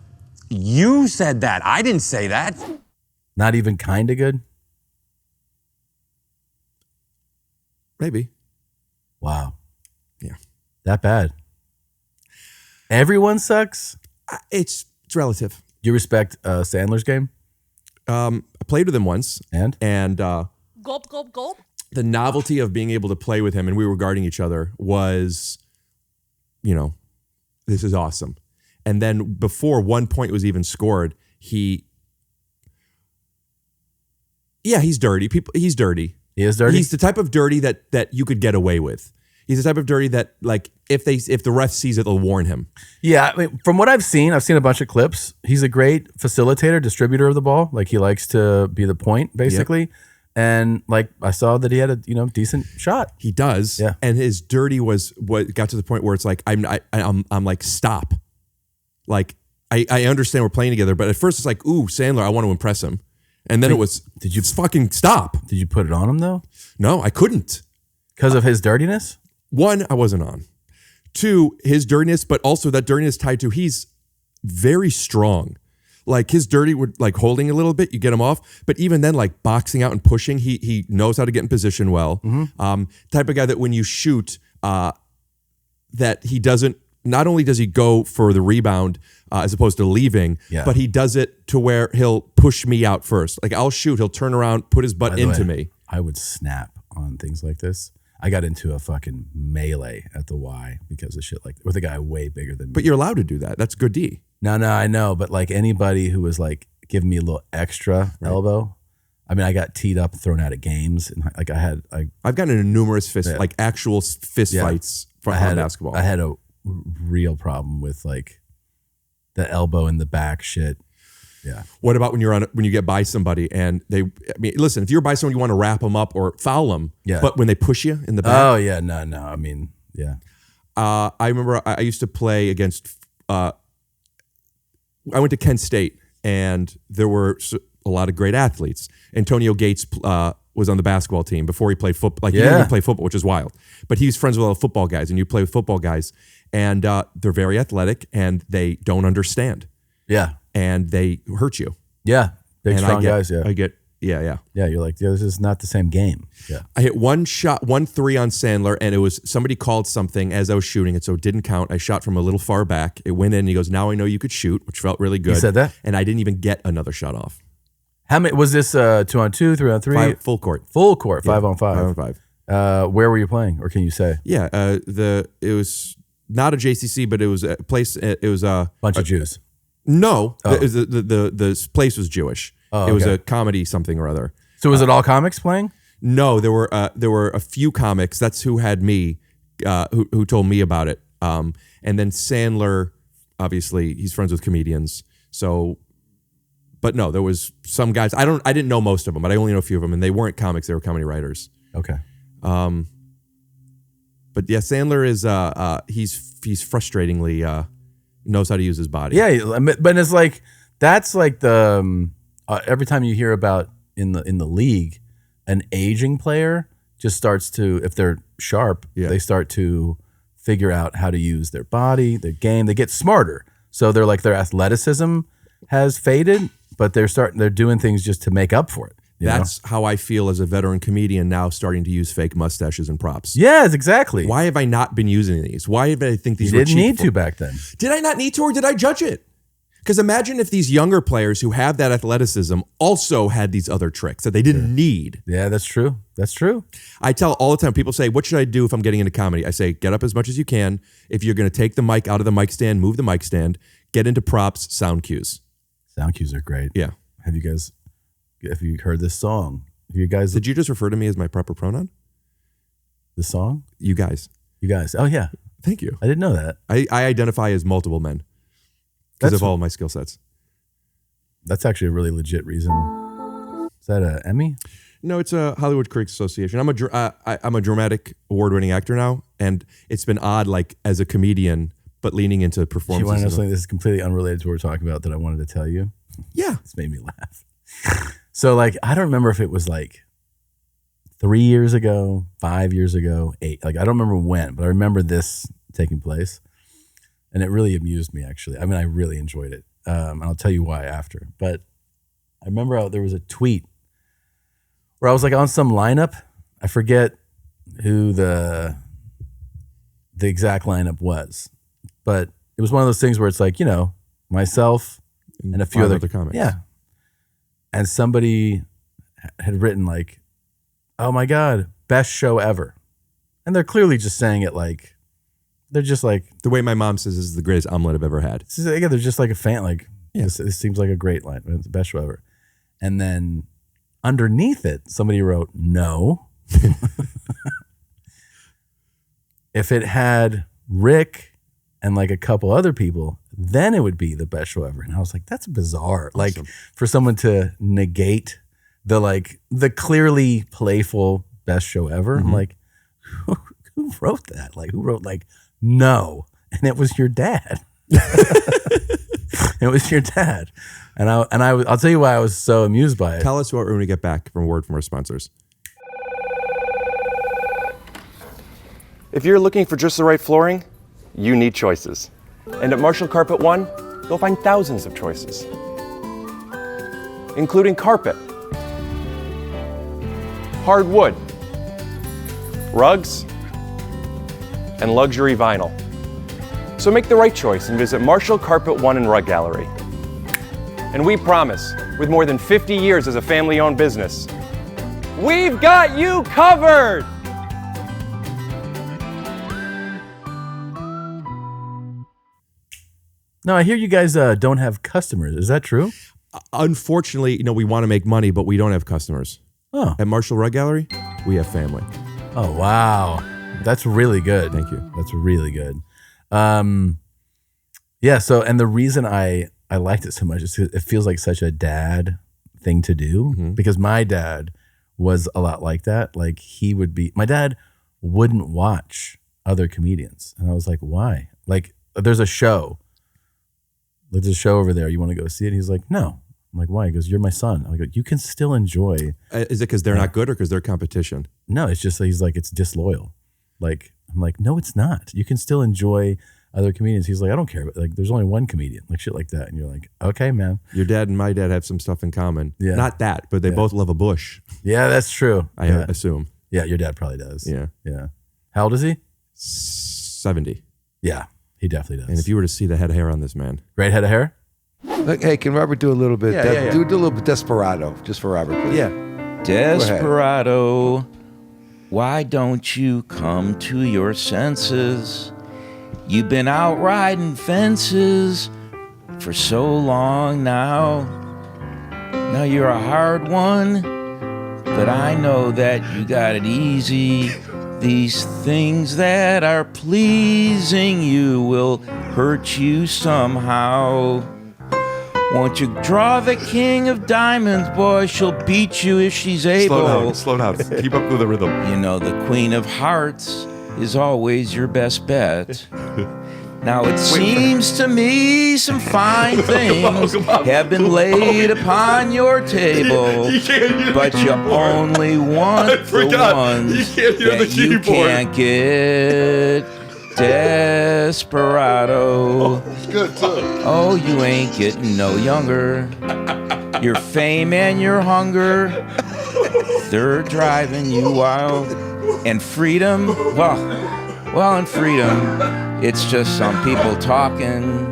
You said that. I didn't say that. Not even kind of good? Maybe. Wow. Yeah. That bad. Everyone sucks? It's relative. Do you respect Sandler's game? I played with him once. And Gulp, gulp, gulp. The novelty of being able to play with him, and we were guarding each other, was, this is awesome. And then before 1 point was even scored, he's dirty. He's dirty. He is dirty? He's the type of dirty that you could get away with. He's the type of dirty that, like, if the ref sees it, they'll warn him. Yeah, I mean, from what I've seen a bunch of clips. He's a great facilitator, distributor of the ball. Like, he likes to be the point, basically. Yep. And like, I saw that he had a decent shot. He does. Yeah. And his dirty was what got to the point where it's like I'm like, stop. Like, I understand we're playing together, but at first it's like, ooh, Sandler, I want to impress him. And then it was, did you fucking stop? Did you put it on him though? No, I couldn't. Because of his dirtiness? 1, I wasn't on. 2, his dirtiness, but also that dirtiness tied to he's very strong. Like, his dirty would, like, holding a little bit, you get him off. But even then, like, boxing out and pushing, he knows how to get in position well. Mm-hmm. Type of guy that when you shoot, that he doesn't, not only does he go for the rebound as opposed to leaving, but he does it to where he'll push me out first. Like, I'll shoot, he'll turn around, put his butt into me. I would snap on things like this. I got into a fucking melee at the Y because of shit like with a guy way bigger than me. But you're allowed to do that. That's good D. No, I know. But like, anybody who was like giving me a little extra elbow, I mean, I got teed up, thrown out of games, and like I've gotten into numerous like actual fist fights from basketball. I had a real problem with like the elbow in the back shit. Yeah. What about when you get by somebody and listen, if you're by someone, you want to wrap them up or foul them. Yeah. But when they push you in the back. Oh yeah, no. I mean, yeah. I remember I used to play against. I went to Kent State, and there were a lot of great athletes. Antonio Gates was on the basketball team before he played football. Like he didn't even play football, which is wild. But he was friends with all the football guys, and you play with football guys, and they're very athletic, and they don't understand. Yeah, and they hurt you. Yeah, big and strong guys. Yeah, I get. Yeah. You're like, this is not the same game. Yeah. I hit 1 3 on Sandler, and it was somebody called something as I was shooting it, so it didn't count. I shot from a little far back. It went in, and he goes, "Now I know you could shoot," which felt really good. He said that, and I didn't even get another shot off. How many was this? 2-on-2, 3-on-3, full court, 5-on-5, 5-on-5. Where were you playing, or can you say? Yeah, it was not a JCC, but it was a place. It was a bunch of Jews. No, the place was Jewish. It was a comedy something or other. So was it all comics playing? No, there were a few comics. That's who had me, who told me about it. And then Sandler, obviously, he's friends with comedians. So, but no, there was some guys. I didn't know most of them, but I only know a few of them, and they weren't comics. They were comedy writers. Okay. But yeah, Sandler is he's frustratingly knows how to use his body. Yeah, but it's like that's like the every time you hear about in the league, an aging player just starts to, if they're sharp, they start to figure out how to use their body, their game. They get smarter. So they're like, their athleticism has faded, but they're doing things just to make up for it. That's how I feel as a veteran comedian now, starting to use fake mustaches and props. Yes, exactly. Why have I not been using these? Why did I think these you were didn't cheap need to back then? Did I not need to, or did I judge it? Because imagine if these younger players who have that athleticism also had these other tricks that they didn't need. Yeah, that's true. That's true. I tell all the time, people say, what should I do if I'm getting into comedy? I say, get up as much as you can. If you're going to take the mic out of the mic stand, move the mic stand. Get into props, sound cues. Sound cues are great. Yeah. Have you heard this song? You guys, did you just refer to me as my proper pronoun? The song? You guys. You guys. Oh, yeah. Thank you. I didn't know that. I identify as multiple men because of all of my skill sets. That's actually a really legit reason. Is that an Emmy? No, it's a Hollywood Critics Association. I'm a dramatic award-winning actor now, and it's been odd, like as a comedian, but leaning into performances. You want to know something? This is completely unrelated to what we're talking about that I wanted to tell you. Yeah, it's made me laugh. So, like, I don't remember if it was like 3 years ago, 5 years ago, 8. Like, I don't remember when, but I remember this taking place, and it really amused me. Actually, I mean, I really enjoyed it. And I'll tell you why after. But I remember there was a tweet where I was like on some lineup. I forget who the exact lineup was, but it was one of those things where it's like, myself and a few other comics. Yeah. And somebody had written like, "Oh my God, best show ever." And they're clearly just saying it like, they're just like, the way my mom says this is the greatest omelet I've ever had. They're just like a fan, like, this seems like a great line. It's the best show ever. And then underneath it, somebody wrote, "No." If it had Rick and like a couple other people, then it would be the best show ever. And I was like, that's bizarre. Awesome. Like for someone to negate the clearly playful best show ever. Mm-hmm. I'm like, who wrote that? Like who wrote like, "No." And it was your dad. It was your dad. And I'll tell you why I was so amused by it. Tell us what we're going to get back from a word from our sponsors. If you're looking for just the right flooring, you need choices. And at Marshall Carpet One, you'll find thousands of choices, including carpet, hardwood, rugs, and luxury vinyl. So make the right choice and visit Marshall Carpet One and Rug Gallery. And we promise, with more than 50 years as a family-owned business, we've got you covered! No, I hear you guys don't have customers. Is that true? Unfortunately, we want to make money, but we don't have customers. Oh. At Marshall Rug Gallery, we have family. Oh, wow. That's really good. Thank you. That's really good. Yeah, so, and the reason I liked it so much is it feels like such a dad thing to do, because my dad was a lot like that. Like my dad wouldn't watch other comedians. And I was like, why? Like, there's a show. There's a show over there. You want to go see it? He's like, no. I'm like, why? He goes, you're my son. I go, you can still enjoy. Is it because they're not good or because they're competition? No, it's just, he's like, it's disloyal. Like, I'm like, no, it's not. You can still enjoy other comedians. He's like, I don't care. But like, there's only one comedian, like shit like that. And you're like, okay, man. Your dad and my dad have some stuff in common. Yeah. Not that, but they both love a bush. Yeah, that's true. I assume. Yeah, your dad probably does. Yeah. Yeah. How old is he? 70. Yeah, he definitely does. And if you were to see the head of hair on this man. Great head of hair? Look, hey, can Robert do a little bit? Yeah. Do a little bit Desperado, just for Robert, please. Yeah. Desperado, why don't you come to your senses? You've been out riding fences for so long now. Now you're a hard one, but I know that you got it easy. These things that are pleasing you will hurt you somehow. Won't you draw the king of diamonds, boy? She'll beat you if she's able. Slow down. Keep up with the rhythm. You know, the queen of hearts is always your best bet. Now it seems to me some fine things have been laid upon your table, but you only want the ones that you can't get. Desperado. It's good too. Oh, you ain't getting no younger. Your fame and your hunger, they're driving you wild. And freedom, well, in freedom, it's just some people talking.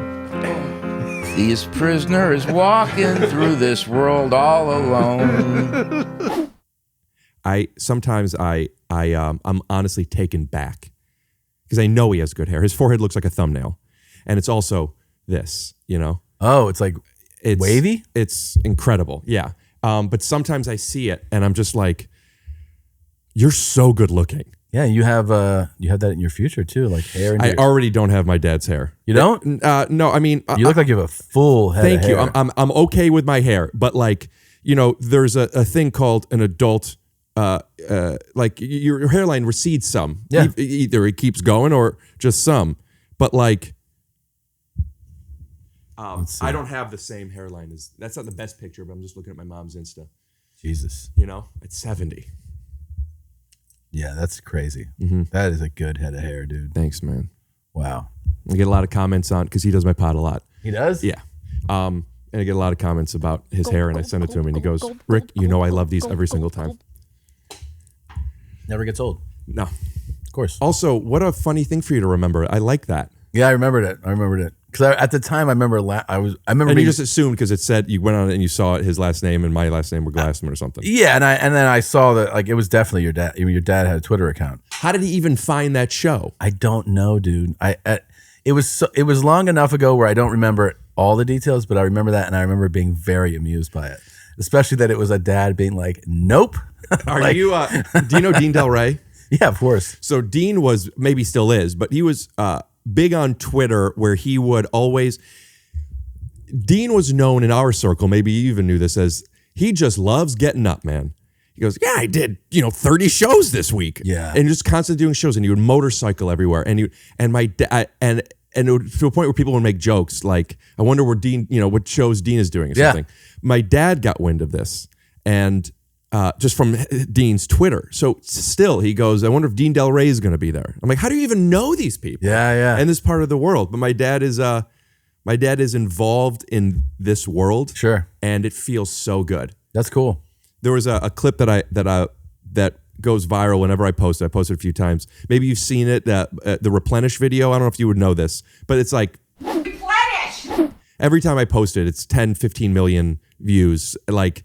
This prisoner is walking through this world all alone. I'm honestly taken back because I know he has good hair. His forehead looks like a thumbnail, and it's also this, you know. Oh, it's like wavy. It's incredible, yeah. But sometimes I see it, and I'm just like, "You're so good looking." Yeah, you have that in your future too, like hair. In I already don't have my dad's hair. You don't? No, I mean, you look like you have a full head. Thank of you. hair. I'm okay with my hair, but like, you know, there's a thing called an adult. Like your hairline recedes some. Yeah. Either it keeps going or just some. But like, I don't have the same hairline as. That's not the best picture, but I'm just looking at my mom's Insta. Jesus. You know, it's 70. Yeah, that's crazy. Mm-hmm. That is a good head of hair, dude. Thanks, man. Wow. I get a lot of comments on because he does my pod a lot. He does? Yeah. And I get a lot of comments about his hair, and I send it to him, and he goes, "Rick, you know I love these every single time." Never gets old. No. Of course. Also, what a funny thing for you to remember. I like that. Yeah, I remembered it. Because at the time, I remember. And you just assumed because it said you went on it and you saw it, his last name and my last name were Glassman or something. Yeah, and then I saw that like it was definitely your dad. Your dad had a Twitter account. How did he even find that show? I don't know, dude. It was long enough ago where I don't remember all the details, but I remember that, and I remember being very amused by it, especially that it was a dad being like, "Nope." Are you? Do you know Dean Del Rey? Yeah, of course. So Dean was, maybe still is, but he was big on Twitter where he would always. Dean was known in our circle, maybe you even knew this, as he just loves getting up, man. He goes, yeah, I did, 30 shows this week. Yeah. And just constantly doing shows, and he would motorcycle everywhere. And my dad, and it would, to a point where people would make jokes like, I wonder where Dean, what shows Dean is doing or something. My dad got wind of this, and just from Dean's Twitter. So still, he goes, I wonder if Dean Del Rey is going to be there. I'm like, how do you even know these people? Yeah. In this part of the world. But my dad is involved in this world. Sure. And it feels so good. That's cool. There was a clip that goes viral whenever I post it. I posted it a few times. Maybe you've seen it, the Replenish video. I don't know if you would know this, but it's like Replenish. Every time I post it, it's 10, 15 million views. Like,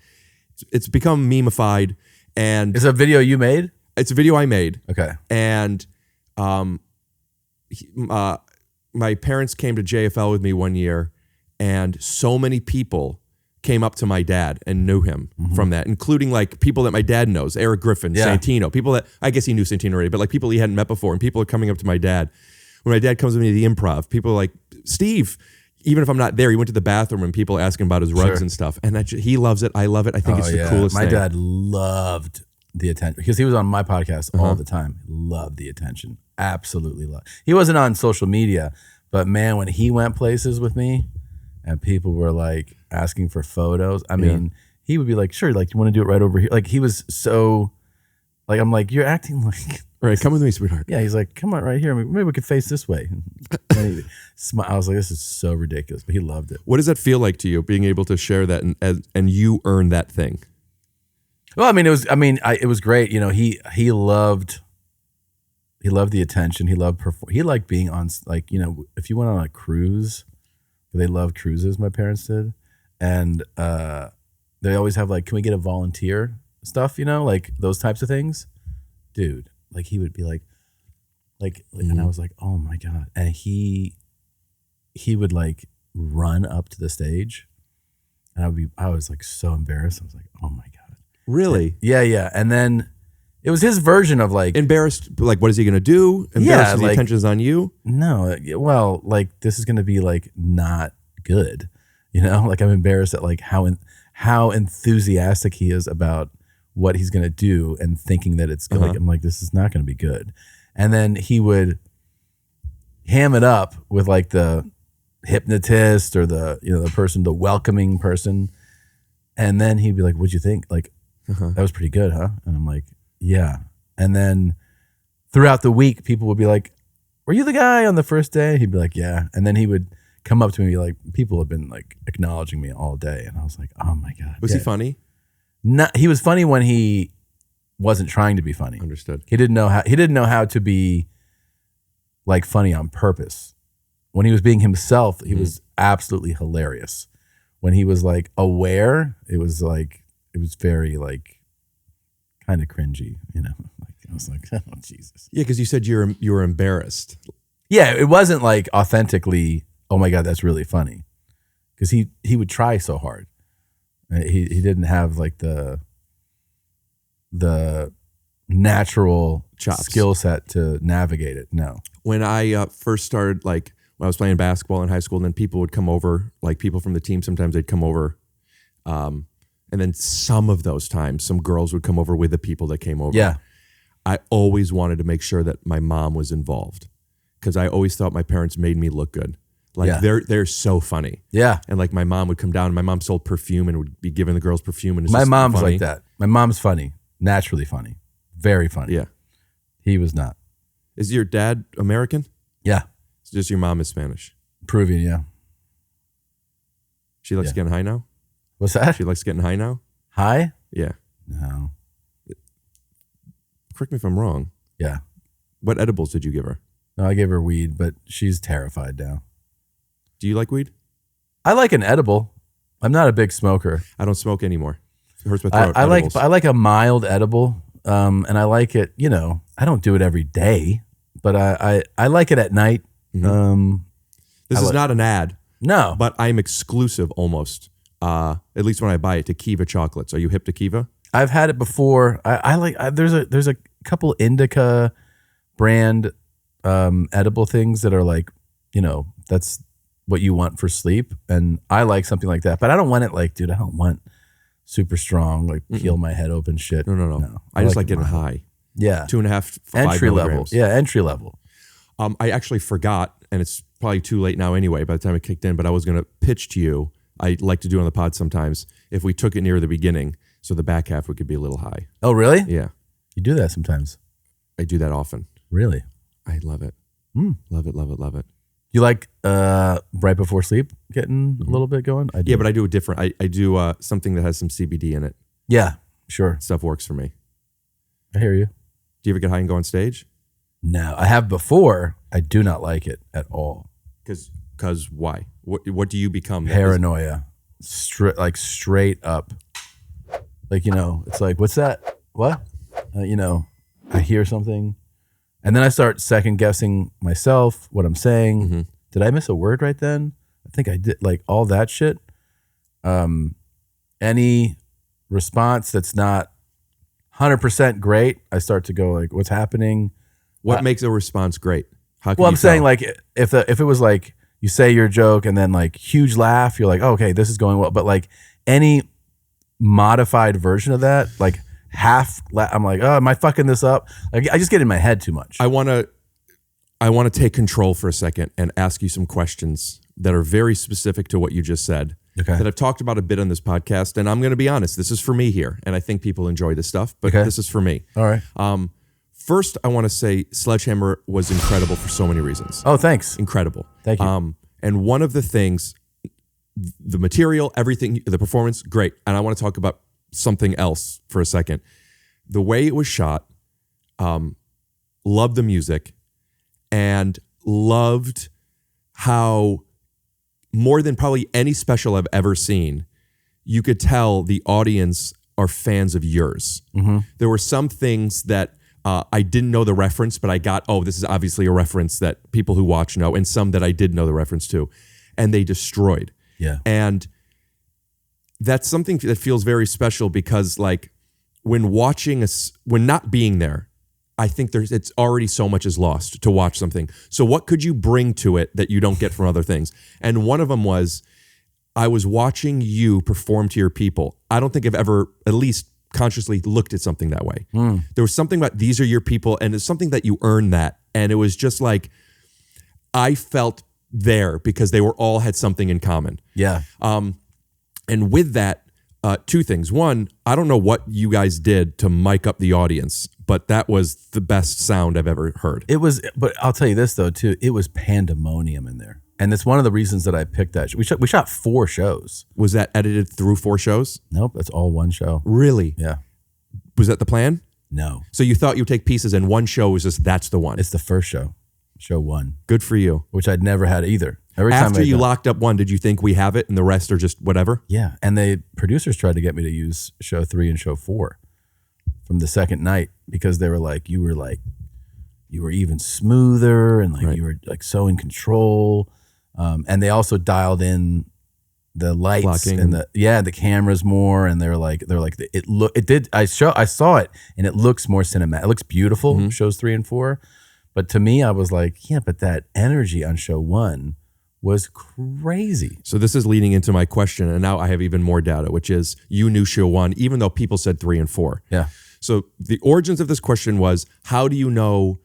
it's become meme-ified. And it's a video you made? It's a video I made. Okay. And my parents came to JFL with me one year, and so many people came up to my dad and knew him from that, including like people that my dad knows, Eric Griffin, Santino, people that, I guess he knew Santino already, but like people he hadn't met before, and people are coming up to my dad. When my dad comes with me to the Improv, people are like, Steve, even if I'm not there, he went to the bathroom and people are asking about his rugs and stuff. And he loves it. I love it. I think it's the coolest thing. My dad loved the attention because he was on my podcast all the time. Loved the attention. absolutely loved. He wasn't on social media, but man, when he went places with me and people were like asking for photos, I mean, he would be like, sure, like, you want to do it right over here? Like, he was so, like, I'm like, you're acting like... All right, come with me, sweetheart. Yeah, he's like, come on right here. Maybe we could face this way. And I was like, this is so ridiculous, but he loved it. What does that feel like to you, being able to share that and you earn that thing? Well, I mean, it was great. You know, he loved the attention. He liked being on, like, you know, if you went on a cruise, they loved cruises, my parents did. And they always have like, can we get a volunteer stuff, you know, like those types of things. Dude, like he would be like, and I was like, oh my God. And he would like run up to the stage and I was like so embarrassed. I was like, oh my God. Really? Yeah. And then it was his version of like embarrassed. Like, what is he going to do? Embarrassed the attention's on you? No. Well, like this is going to be like not good. You know, like I'm embarrassed at like how enthusiastic he is about what he's going to do and thinking that it's good. I'm like, this is not going to be good. And then he would ham it up with like the hypnotist or the, you know, the person, the welcoming person. And then he'd be like, what'd you think? Like, that was pretty good, huh? And I'm like, yeah. And then throughout the week, people would be like, were you the guy on the first day? He'd be like, yeah. And then he would come up to me and be like, people have been like acknowledging me all day. And I was like, oh my God. Was he funny? He was funny when he wasn't trying to be funny. Understood. He didn't know how to be like funny on purpose. When he was being himself, he was absolutely hilarious. When he was like aware, it was very like kind of cringy, you know. Like I was like, oh Jesus. Yeah, because you said you were embarrassed. Yeah, it wasn't like authentically, oh my God, that's really funny. Because he would try so hard. He didn't have like the natural skill set to navigate it. No. When I first started, like when I was playing basketball in high school, and then people would come over, like people from the team, sometimes they'd come over. And then some of those times, some girls would come over with the people that came over. Yeah. I always wanted to make sure that my mom was involved because I always thought my parents made me look good. Like they're so funny. Yeah. And like my mom would come down and my mom sold perfume and would be giving the girls perfume. And my mom's funny. Like that. My mom's funny. Naturally funny. Very funny. Yeah. He was not. Is your dad American? Yeah. It's just your mom is Spanish. Peruvian, yeah. She likes getting high now? What's that? She likes getting high now? High? Yeah. No. Correct me if I'm wrong. Yeah. What edibles did you give her? No, I gave her weed, but she's terrified now. Do you like weed? I like an edible. I'm not a big smoker. I don't smoke anymore. It hurts my throat. I like a mild edible, and I like it. You know, I don't do it every day, but I like it at night. This is not an ad. No, but I'm exclusive almost. At least when I buy it, to Kiva chocolates. Are you hip to Kiva? I've had it before. There's a couple indica brand edible things that are like, you know, that's what you want for sleep, and I like something like that. But I don't want it like, dude, I don't want super strong, like peel my head open shit. No. I just like getting high. Yeah, 2.5 entry 5 level. milligrams. Yeah, entry level. I actually forgot, and it's probably too late now anyway. By the time it kicked in, but I was going to pitch to you. I like to do on the pod sometimes if we took it near the beginning, so the back half we could be a little high. Oh, really? Yeah, you do that sometimes. I do that often. Really? I love it. Love it. Love it. Love it. You like right before sleep getting a little bit going? I do. Yeah, but I do it different. I do something that has some CBD in it. Yeah, sure. Stuff works for me. I hear you. Do you ever get high and go on stage? No, I have before. I do not like it at all. Because why? What do you become? Paranoia. Straight up. Like, you know, it's like, what's that? What? You know, I hear something. And then I start second guessing myself, what I'm saying. Did I miss a word right then? I think I did, like all that shit. Any response that's not 100% great, I start to go like, what's happening? What makes a response great? How can I'm saying tell? like if it was like you say your joke and then like huge laugh, you're like, oh, okay, this is going well. But like any modified version of that, like I'm like, oh, am I fucking this up? Like, I just get in my head too much. I want to I want to take control for a second and ask you some questions that are very specific to what you just said. Okay. That I've talked about a bit on this podcast, and I'm going to be honest. This is for me here, and I think people enjoy this stuff, but this is for me. All right. First, I want to say Sledgehammer was incredible for so many reasons. Oh, thanks. Incredible. Thank you. And one of the things, the material, everything, the performance, great. And I want to talk about something else for a second. The way it was shot, loved the music, and loved how, more than probably any special I've ever seen, you could tell the audience are fans of yours. Mm-hmm. There were some things that I didn't know the reference, but I got, this is obviously a reference that people who watch know, and some that I did know the reference to, and they destroyed. Yeah. And that's something that feels very special because, like, when watching when not being there, I think it's already so much is lost to watch something. So what could you bring to it that you don't get from other things? And one of them was, I was watching you perform to your people. I don't think I've ever, at least consciously, looked at something that way. There was something about these are your people, and it's something that you earn that. And it was just like, I felt there because they were all had something in common. Yeah. And with that, two things. One, I don't know what you guys did to mic up the audience, but that was the best sound I've ever heard. It was, but I'll tell you this though too, it was pandemonium in there. And it's one of the reasons that I picked that. We shot 4 shows. Was that edited through 4 shows? Nope, that's all one show. Really? Yeah. Was that the plan? No. So you thought you would take pieces and one show was just, that's the one? It's the first show. Show 1. Good for you. Which I'd never had either. Every After time you locked up 1, did you think we have it and the rest are just whatever? Yeah. And the producers tried to get me to use show 3 and show 4 from the second night because they were like, you were even smoother and like you were like so in control. And they also dialed in the lights Blocking. and the cameras more. And I saw it and it looks more cinematic. It looks beautiful, shows 3 and 4. But to me, I was like, yeah, but that energy on show 1 was crazy. So this is leading into my question, and now I have even more data, which is you knew show 1, even though people said 3 and 4. Yeah. So the origins of this question was, how do you know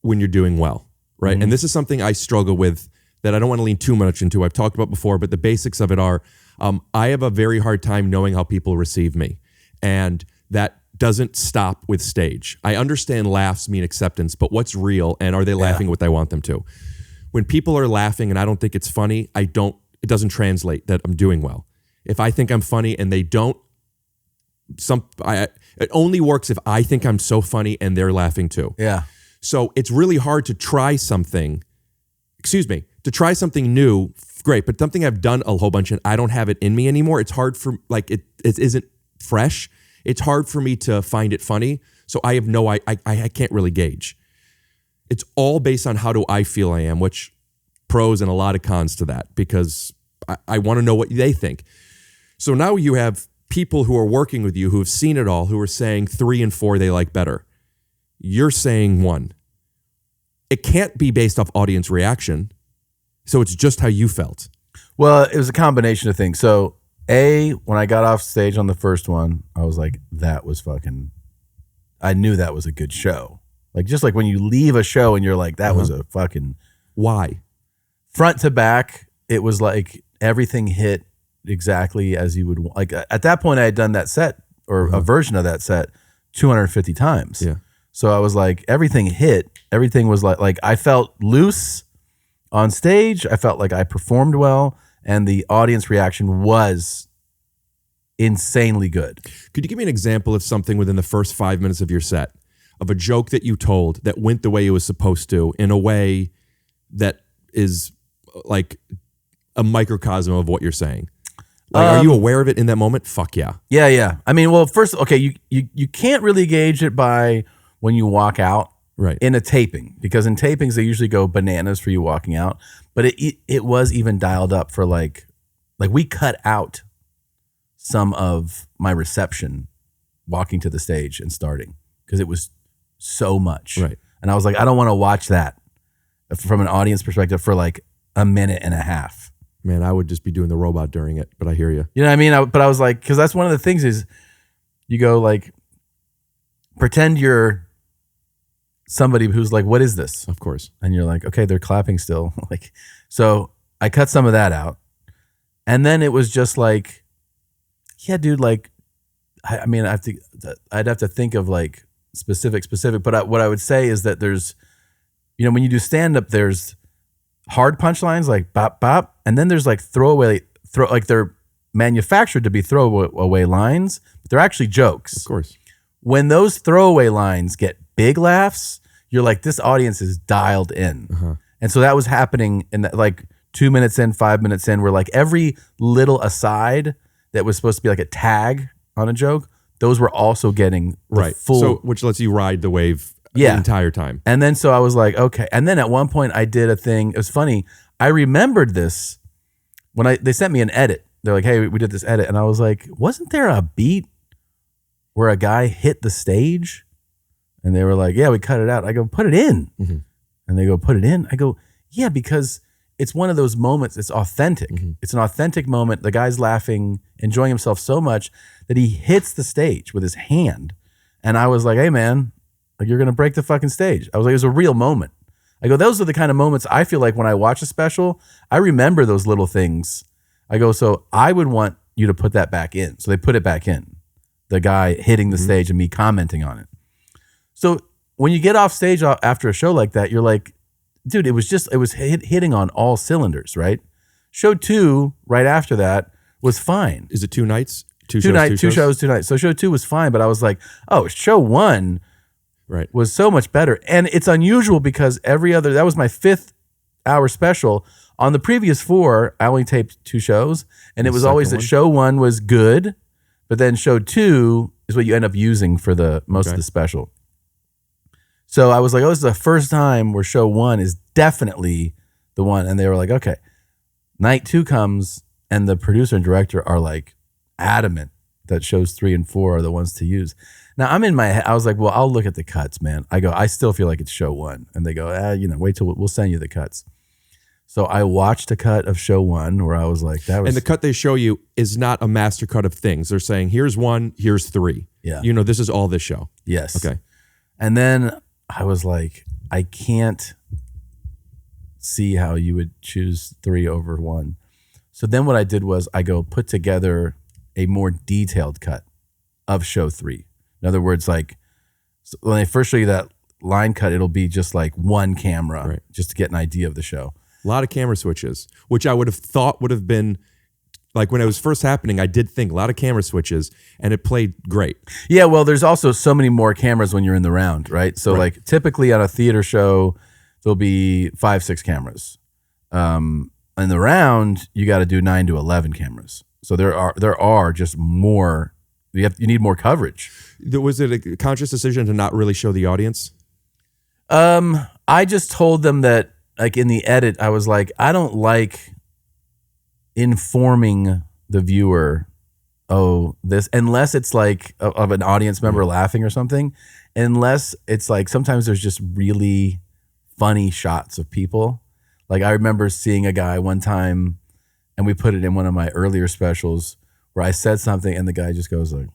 when you're doing well, right? Mm-hmm. And this is something I struggle with that I don't want to lean too much into. I've talked about before, but the basics of it are, I have a very hard time knowing how people receive me. And that doesn't stop with stage. I understand laughs mean acceptance, but what's real, and are they laughing what I want them to? When people are laughing and I don't think it's funny, it doesn't translate that I'm doing well. If I think I'm funny and they don't, it only works if I think I'm so funny and they're laughing too. Yeah. So it's really hard to try something, new, great, but something I've done a whole bunch and I don't have it in me anymore. It's hard for, like, it isn't fresh. It's hard for me to find it funny. So I have I can't really gauge. It's all based on how do I feel I am, which pros and a lot of cons to that because I want to know what they think. So now you have people who are working with you who have seen it all, who are saying 3 and 4 they like better. You're saying 1. It can't be based off audience reaction. So it's just how you felt. Well, it was a combination of things. So when I got off stage on the first one, I was like, I knew that was a good show. Like, just like when you leave a show and you're like, that was a fucking... Why? Front to back, it was like everything hit exactly as you would... Like, at that point, I had done that set, or a version of that set, 250 times. Yeah. So I was like, everything hit. Everything was like I felt loose on stage. I felt like I performed well. And the audience reaction was insanely good. Could you give me an example of something within the first 5 minutes of your set, of a joke that you told that went the way it was supposed to, in a way that is like a microcosm of what you're saying? Like, are you aware of it in that moment? Fuck yeah. Yeah. I mean, well, first, okay, you can't really gauge it by when you walk out in a taping, because in tapings, they usually go bananas for you walking out. But it was even dialed up for like we cut out some of my reception walking to the stage and starting because it was so much. Right. And I was like, I don't want to watch that from an audience perspective for like a minute and a half. Man, I would just be doing the robot during it, but I hear you. You know what I mean? But I was like, because that's one of the things is you go like, pretend you're somebody who's like, what is this? Of course. And you're like, okay, they're clapping still. Like, so I cut some of that out. And then it was just like, yeah, dude, like, I mean, I'd have to think of like specific, but what I would say is that there's, you know, when you do stand up, there's hard punchlines like bop, bop. And then there's like like they're manufactured to be throwaway lines, but they're actually jokes. Of course. When those throwaway lines get big laughs, you're like, this audience is dialed in. And so that was happening in like 2 minutes in, 5 minutes in, where like every little aside that was supposed to be like a tag on a joke, those were also getting the full. So, which lets you ride the wave the entire time. And then so I was like, okay. And then at one point I did a thing. It was funny. I remembered this when they sent me an edit. They're like, hey, we did this edit. And I was like, wasn't there a beat where a guy hit the stage? And they were like, yeah, we cut it out. I go, put it in. And they go, put it in. I go, yeah, because it's one of those moments. It's authentic. It's an authentic moment. The guy's laughing, enjoying himself so much that he hits the stage with his hand. And I was like, hey, man, like, you're going to break the fucking stage. I was like, it was a real moment. I go, those are the kind of moments I feel like when I watch a special, I remember those little things. I go, so I would want you to put that back in. So they put it back in. The guy hitting the stage and me commenting on it. So when you get off stage after a show like that, you're like, dude, it was hitting on all cylinders, right? Show 2 right after that was fine. Is it 2 nights? Two shows, 2 nights. So show 2 was fine, but I was like, oh, show 1 was so much better. And it's unusual because that was my 5th hour special. On the previous 4, I only taped 2 shows, and it was always that show 1 was good, but then show 2 is what you end up using for the most of the special. So I was like, oh, this is the first time where show 1 is definitely the one. And they were like, okay. Night 2 comes, and the producer and director are like adamant that shows 3 and 4 are the ones to use. Now I'm in my head, I was like, well, I'll look at the cuts, man. I go, I still feel like it's show 1. And they go, wait till we'll send you the cuts. So I watched a cut of show 1 where I was like, that was. And the cut they show you is not a master cut of things. They're saying, here's 1, here's 3. Yeah. You know, this is all this show. Yes. Okay. And then I was like, I can't see how you would choose 3 over 1. So then what I did was I put together a more detailed cut of show 3. In other words, like, so when they first show you that line cut, it'll be just like one camera, just to get an idea of the show. A lot of camera switches, which I would have thought would have been, like when it was first happening, I did think a lot of camera switches, and it played great. Yeah, well, there's also so many more cameras when you're in the round, right? So like typically on a theater show, there'll be 5-6 cameras. In the round, you got to do 9 to 11 cameras. So there are just more. You need more coverage. Was it a conscious decision to not really show the audience? I just told them that, like, in the edit, I was like, I don't like informing the viewer, this, unless it's like of an audience member laughing or something, unless it's like sometimes there's just really funny shots of people. Like I remember seeing a guy one time, and we put it in one of my earlier specials where I said something and the guy just goes like,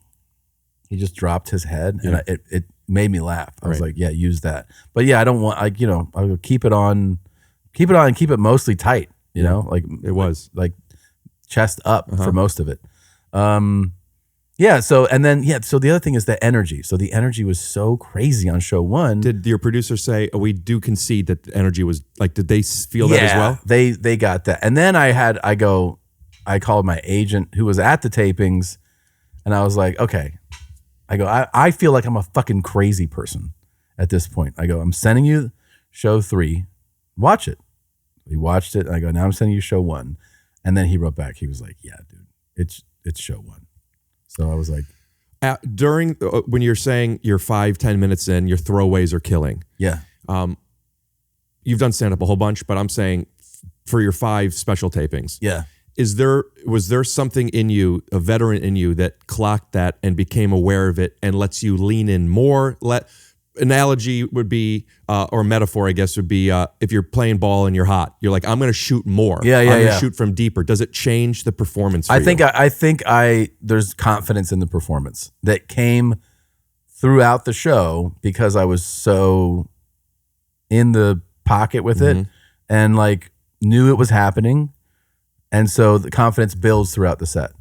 he just dropped his head, and it made me laugh. I was like, yeah, use that. But yeah, I don't want, I would keep it on and keep it mostly tight, you know, like it was like chest up for most of it. So the other thing is the energy. So the energy was so crazy on show 1. Did your producer say, we do concede that the energy was like, did they feel that as well? They got that. And then I called my agent who was at the tapings, and I was like, okay, I feel like I'm a fucking crazy person at this point. I'm sending you show 3, watch it. He watched it. I go, now I'm sending you show 1. And then he wrote back. He was like, yeah, dude, it's show 1. So I was like, during when you're saying you're 5-10 minutes in, your throwaways are killing. Yeah. You've done stand up a whole bunch, but I'm saying for your 5 special tapings. Yeah. Was there something in you, a veteran in you, that clocked that and became aware of it and lets you lean in more? Analogy would be, or metaphor, I guess, would be if you're playing ball and you're hot, you're like, I'm going to shoot more. I'm going to shoot from deeper. Does it change the performance for you? I think there's confidence in the performance that came throughout the show because I was so in the pocket with it and like knew it was happening. And so the confidence builds throughout the set.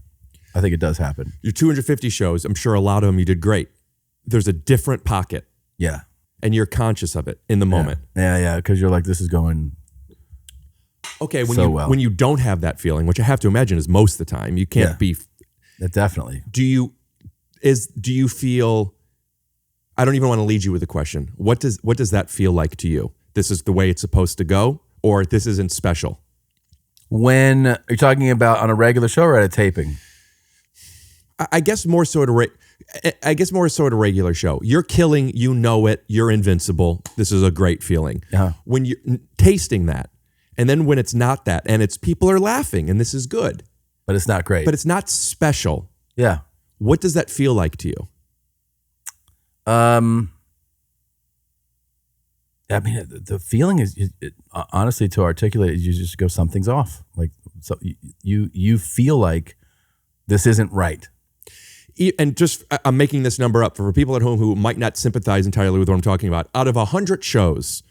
I think it does happen. Your 250 shows, I'm sure a lot of them you did great. There's a different pocket. Yeah. And you're conscious of it in the moment. Yeah. Because you're like, this is going okay. when you don't have that feeling, which I have to imagine is most of the time, you can't be. Definitely. Do you feel? I don't even want to lead you with a question. What does that feel like to you? This is the way it's supposed to go, or this isn't special? When you're talking about on a regular show or at a taping? I guess more so at a regular show. You're killing, you know it, you're invincible. This is a great feeling. When you're tasting that, and then when it's not that, and it's people are laughing, and this is good. But it's not great. But it's not special. Yeah. What does that feel like to you? I mean, the feeling is, honestly, to articulate it, you just go, something's off. Like, so you feel like this isn't right. And just, I'm making this number up for people at home who might not sympathize entirely with what I'm talking about. Out of 100 shows,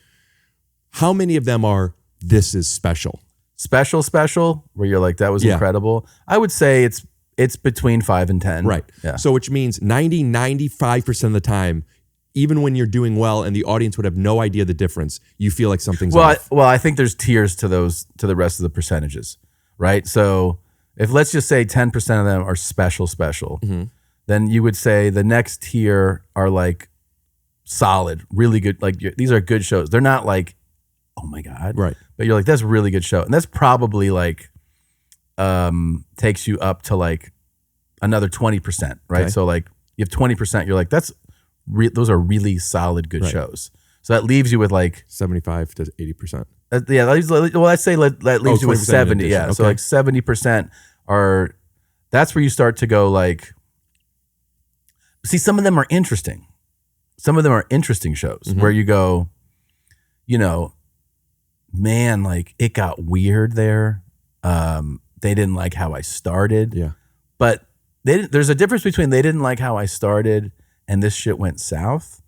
how many of them are, this is special? Special, where you're like, that was incredible. I would say it's between 5 and 10. Right. Yeah. So which means 95% of the time, even when you're doing well and the audience would have no idea the difference, you feel like something's off. Well, I think there's tiers to the rest of the percentages, right? So if let's just say 10% of them are special, then you would say the next tier are like solid, really good. Like these are good shows. They're not like, oh my God. Right. But you're like, that's a really good show. And that's probably like, takes you up to like another 20%, right? Okay. So like you have 20%, you're like, those are really solid, good shows. So that leaves you with like 75 to 80%. Let's say that leaves you with 70. Yeah. Okay. So like 70% are, that's where you start to go like, see, some of them are interesting. Some of them are interesting shows where you go, you know, man, like it got weird there. They didn't like how I started. Yeah. But there's a difference between they didn't like how I started and this shit went south.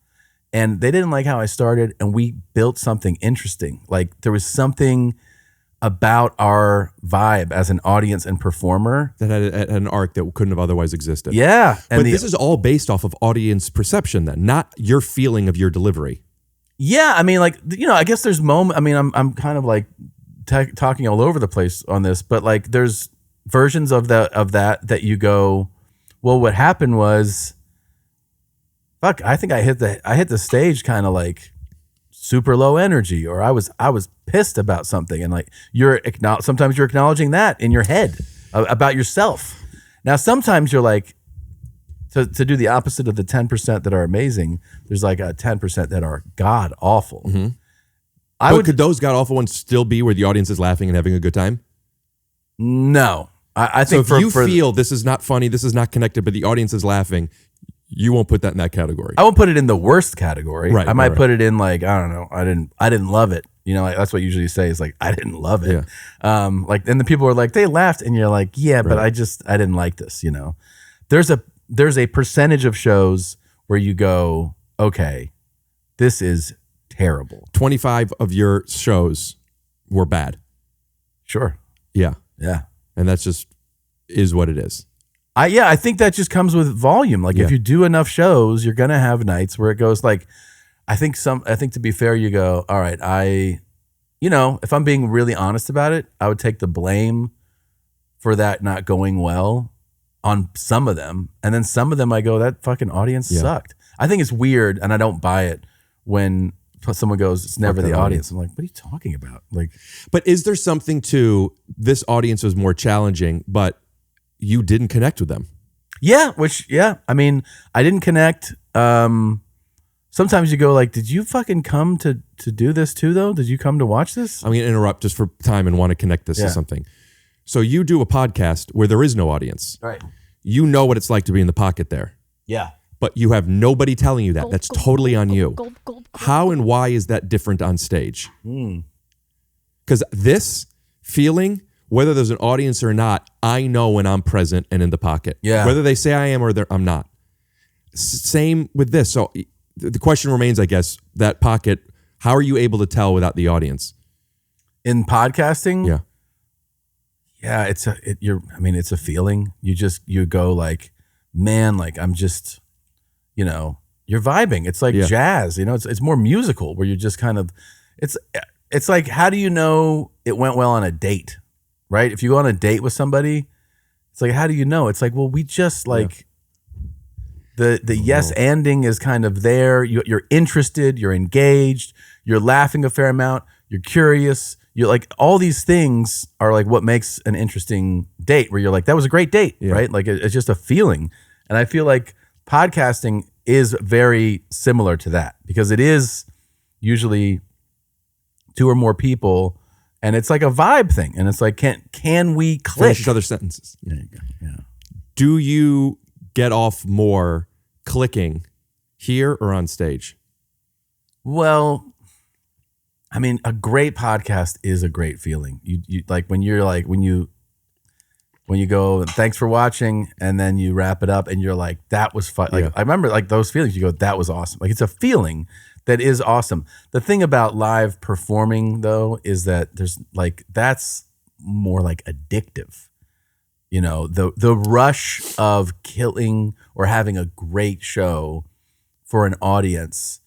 And they didn't like how I started and we built something interesting. Like there was something about our vibe as an audience and performer that had an arc that couldn't have otherwise existed. Yeah. But this is all based off of audience perception then, not your feeling of your delivery. Yeah. I mean, like, you know, I guess there's I'm kind of like talking all over the place on this, but like there's versions of that you go, well, what happened was, fuck, I think I hit the stage kind of like super low energy, or I was pissed about something, and like sometimes you're acknowledging that in your head about yourself. Now sometimes you're like, to do the opposite of the 10% that are amazing, there's like a 10% that are god awful. Could those god awful ones still be where the audience is laughing and having a good time? No, I think so. If you feel this is not funny, this is not connected, but the audience is laughing, you won't put that in that category. I won't put it in the worst category. Right. I might put it in like, I don't know. I didn't love it. You know, like that's what you usually say is like, I didn't love it. Yeah. Like, and the people are like, they laughed, and you're like, yeah, but I didn't like this. You know, there's a percentage of shows where you go, okay, this is terrible. 25 of your shows were bad. Sure. Yeah. Yeah. And that's just is what it is. I think that just comes with volume. Like if you do enough shows, you're gonna have nights where it goes like, I think to be fair, you go, all right, if I'm being really honest about it, I would take the blame for that not going well on some of them. And then some of them I go, that fucking audience sucked. I think it's weird, and I don't buy it when someone goes, it's never the audience. I'm like, what are you talking about? Like, but is there something to this audience was more challenging, but you didn't connect with them? Yeah, I mean, I didn't connect. Sometimes you go like, did you fucking come to do this too, though? Did you come to watch this? I'm going to interrupt just for time and want to connect this to something. So you do a podcast where there is no audience. Right. You know what it's like to be in the pocket there. Yeah. But you have nobody telling you that. That's totally on you. How and why is that different on stage? Because this feeling, whether there's an audience or not, I know when I'm present and in the pocket. Yeah. Whether they say I am or I'm not. Same with this. So the question remains, I guess, that pocket, How are you able to tell without the audience? In podcasting? Yeah. Yeah, it's a feeling. You go like, man, like I'm just, you're vibing. It's like jazz, it's more musical where you're just kind of, it's like, how do you know it went well on a date, right? If you go on a date with somebody, it's like, how do you know? It's like, well, we just like the yes anding is kind of there. You're interested, you're engaged, you're laughing a fair amount, you're curious. You're like, all these things are like what makes an interesting date where you're like, that was a great date, right? Like it's just a feeling. And I feel like podcasting is very similar to that because it is usually 2 or more people and it's like a vibe thing. And it's like, can we click? Finish each other's sentences. There you go. Yeah. Do you get off more clicking here or on stage? Well, I mean, a great podcast is a great feeling. You like when you go, thanks for watching, and then you wrap it up and you're like, that was fun. Like I remember like those feelings, you go, that was awesome. Like it's a feeling that is awesome. The thing about live performing though, is that there's like, that's more like addictive. The rush of killing or having a great show for an audience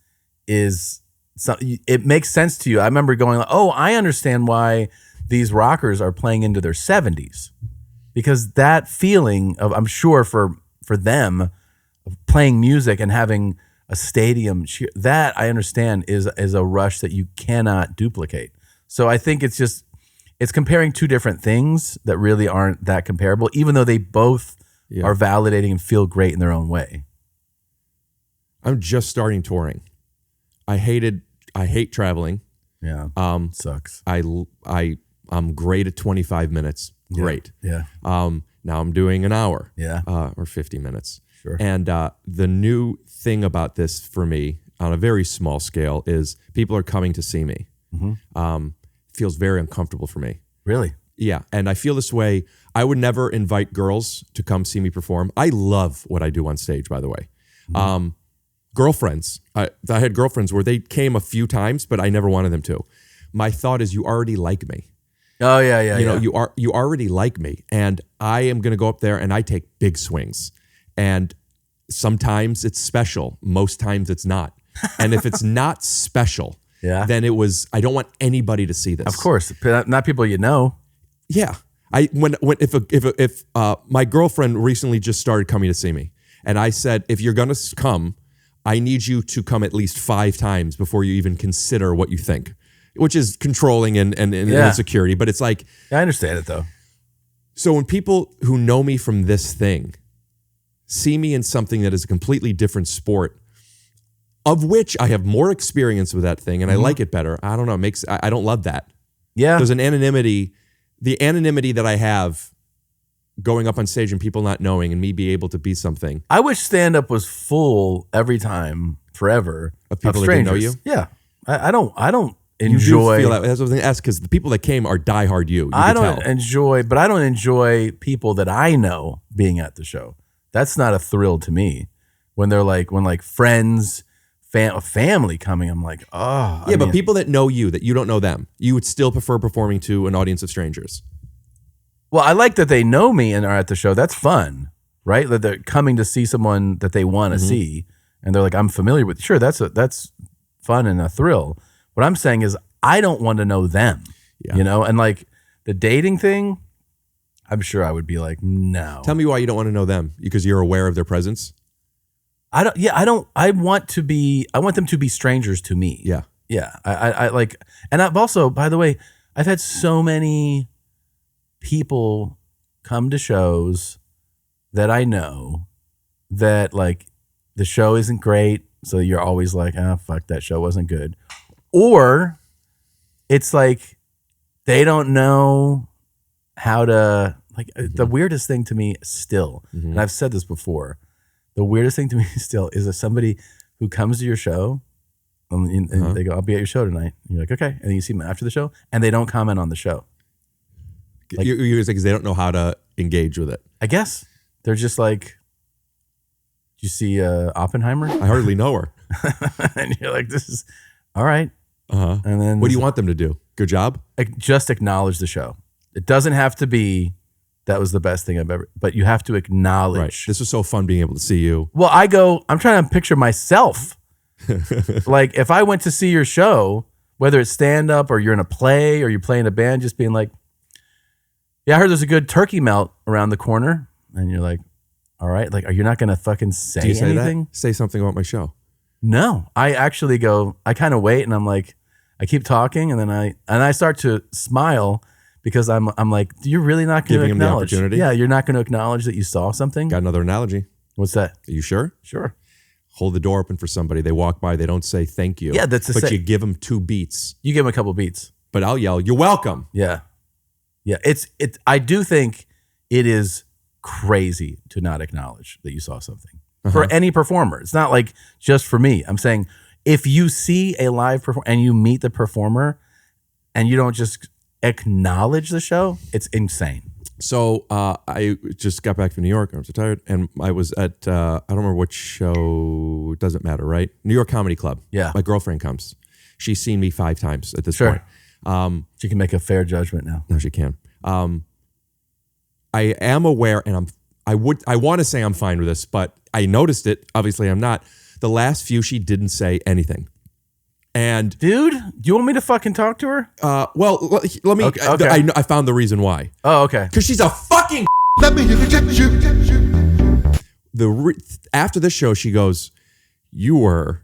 is, so it makes sense to you. I remember going, oh, I understand why these rockers are playing into their 70s. Because that feeling of, I'm sure for them, of playing music and having a stadium cheer, that I understand is a rush that you cannot duplicate. So I think it's comparing 2 different things that really aren't that comparable, even though they both are validating and feel great in their own way. I'm just starting touring. I hate traveling. Yeah. Sucks. I'm great at 25 minutes. Great. Yeah. Now I'm doing an hour. Yeah. Or 50 minutes. Sure. And the new thing about this for me on a very small scale is people are coming to see me. Mm-hmm. Feels very uncomfortable for me. Really? Yeah. And I feel this way. I would never invite girls to come see me perform. I love what I do on stage, by the way. Mm-hmm. Girlfriends. I had girlfriends where they came a few times, but I never wanted them to. My thought is, you already like me. Oh yeah. You already like me, and I am going to go up there and I take big swings. And sometimes it's special. Most times it's not. And if it's not special, then I don't want anybody to see this. Of course, not people you know. Yeah. If my girlfriend recently just started coming to see me, and I said, if you're going to come, I need you to come at least 5 times before you even consider what you think, which is controlling and insecurity. But it's like, I understand it though. So when people who know me from this thing see me in something that is a completely different sport, of which I have more experience with that thing and I like it better. I don't know. I don't love that. Yeah. There's an anonymity, the anonymity that I have going up on stage and people not knowing and me be able to be something. I wish stand-up was full every time, forever. Of people that strangers. didn't know you? Yeah. I don't enjoy. You do feel that. That's what I was going to ask, because the people that came are diehard you. I don't enjoy people that I know being at the show. That's not a thrill to me. When they're like, friends, family coming, I'm like, oh. Yeah, but people that know you, that you don't know them, you would still prefer performing to an audience of strangers. Well, I like that they know me and are at the show. That's fun, right? That they're coming to see someone that they want to see, and they're like, I'm familiar with. Sure, that's fun and a thrill. What I'm saying is, I don't want to know them, and like the dating thing, I'm sure I would be like, no. Tell me why you don't want to know them, because you're aware of their presence. I want them to be strangers to me. Yeah. Yeah. I like, and I've also, by the way, I've had so many people come to shows that I know that like the show isn't great. So you're always like, oh, fuck, that show wasn't good. Or it's like, they don't know how to, like, the weirdest thing to me still, and I've said this before, the weirdest thing to me still is if somebody who comes to your show and they go, I'll be at your show tonight. And you're like, okay. And then you see them after the show and they don't comment on the show. Like, you're because they don't know how to engage with it. I guess they're just like, did you see Oppenheimer? I hardly know her. And you're like, this is all right. And then what do you want them to do? Good job? Just acknowledge the show. It doesn't have to be that was the best thing I've ever, but you have to acknowledge. Right. This was so fun being able to see you. Well, I'm trying to picture myself. Like if I went to see your show, whether it's stand up or you're in a play or you're playing a band, just being like, yeah, I heard there's a good turkey melt around the corner. And you're like, all right, like, are you not going to fucking say Do you say anything? that? Say something about my show. No, I actually go, I kind of wait and I'm like, I keep talking and then I start to smile because I'm like, you're really not going to Giving him the acknowledge. opportunity? Yeah, you're not going to acknowledge that you saw something. Got another analogy. What's that? Are you sure? Sure. Hold the door open for somebody. They walk by. They don't say thank you. Yeah, that's the But same. you give them 2 beats. You give them a couple beats. But I'll yell, you're welcome. Yeah. Yeah. I do think it is crazy to not acknowledge that you saw something for any performer. It's not like just for me. I'm saying if you see a live performer and you meet the performer and you don't just acknowledge the show, it's insane. So I just got back from New York. I was so tired. And I was at, I don't remember which show. It doesn't matter, right? New York Comedy Club. Yeah. My girlfriend comes. She's seen me 5 times at this Sure. point. She can make a fair judgment now. No, she can. I am aware, and I want to say I'm fine with this, but I noticed it. Obviously, I'm not. The last few, she didn't say anything. And dude, do you want me to fucking talk to her? Well, let me. Okay. I found the reason why. Oh, okay. Because she's a fucking. Let me reject you. After this show, she goes, "You were,"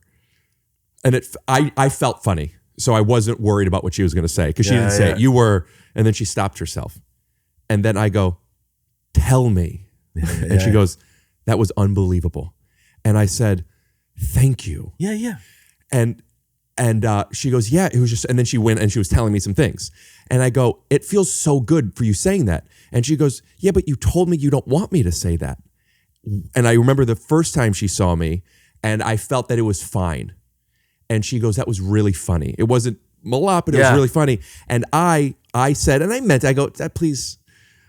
and I felt funny, so I wasn't worried about what she was going to say because she didn't say it. You were, and then she stopped herself, and then I go, "Tell me," and she goes, "That was unbelievable," and I said, "Thank you." Yeah. And she goes, "Yeah, it was just," and then she went and she was telling me some things. And I go, "It feels so good for you saying that." And she goes, "Yeah, but you told me you don't want me to say that." And I remember the first time she saw me and I felt that it was fine. And she goes, "That was really funny. It wasn't malop, but it was really funny." And I said, and I meant, I go, "Please,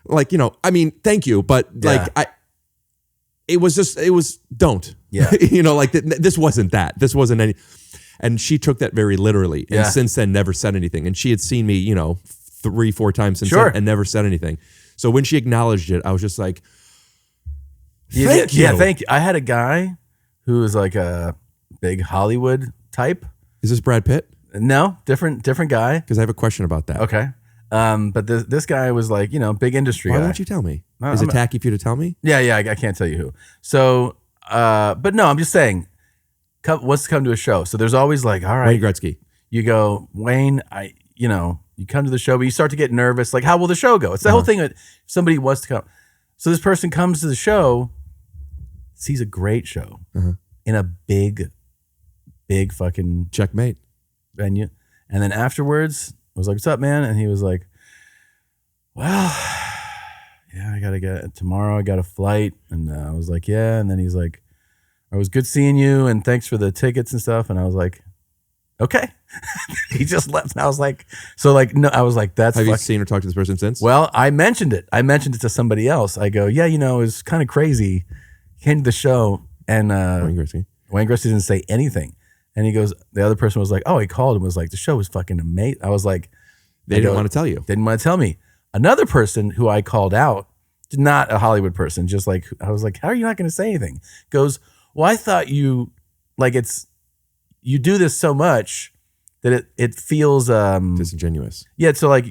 like, I mean, thank you, but like, it was don't." Yeah. Like this wasn't that. This wasn't any. And she took that very literally. And since then, never said anything. And she had seen me, 3-4 times since then and never said anything. So when she acknowledged it, I was just like, thank you. Yeah, thank you. I had a guy who was like a big Hollywood type. Is this Brad Pitt? No, different guy. Because I have a question about that. Okay. But this guy was like, big industry guy. Why won't you tell me? Is it tacky for you to tell me? Yeah, I can't tell you who. So, but no, I'm just saying, what's to come to a show? So there's always like, all right. Wayne Gretzky. You go, Wayne, you come to the show, but you start to get nervous. Like, how will the show go? It's the whole thing that somebody wants to come. So this person comes to the show, sees a great show in a big fucking checkmate venue. And then afterwards, I was like, "What's up, man?" And he was like, "Well, yeah, tomorrow I got a flight." And I was like, "Yeah." And then he's like, "It was good seeing you and thanks for the tickets and stuff." And I was like, "Okay." He just left. And I was like, no, I was like, that's Have you seen or talked to this person since? Well, I mentioned it. I mentioned it to somebody else. I go, "Yeah, it was kind of crazy." He came to the show and Wayne Gretzky didn't say anything. And he goes, the other person was like, "Oh," he called and was like, "The show was fucking amazing." I was like, They didn't want to tell you. Didn't want to tell me. Another person who I called out, not a Hollywood person, just like, I was like, "How are you not going to say anything?" Goes, "Well, I thought you you do this so much that it feels disingenuous." Yeah, so like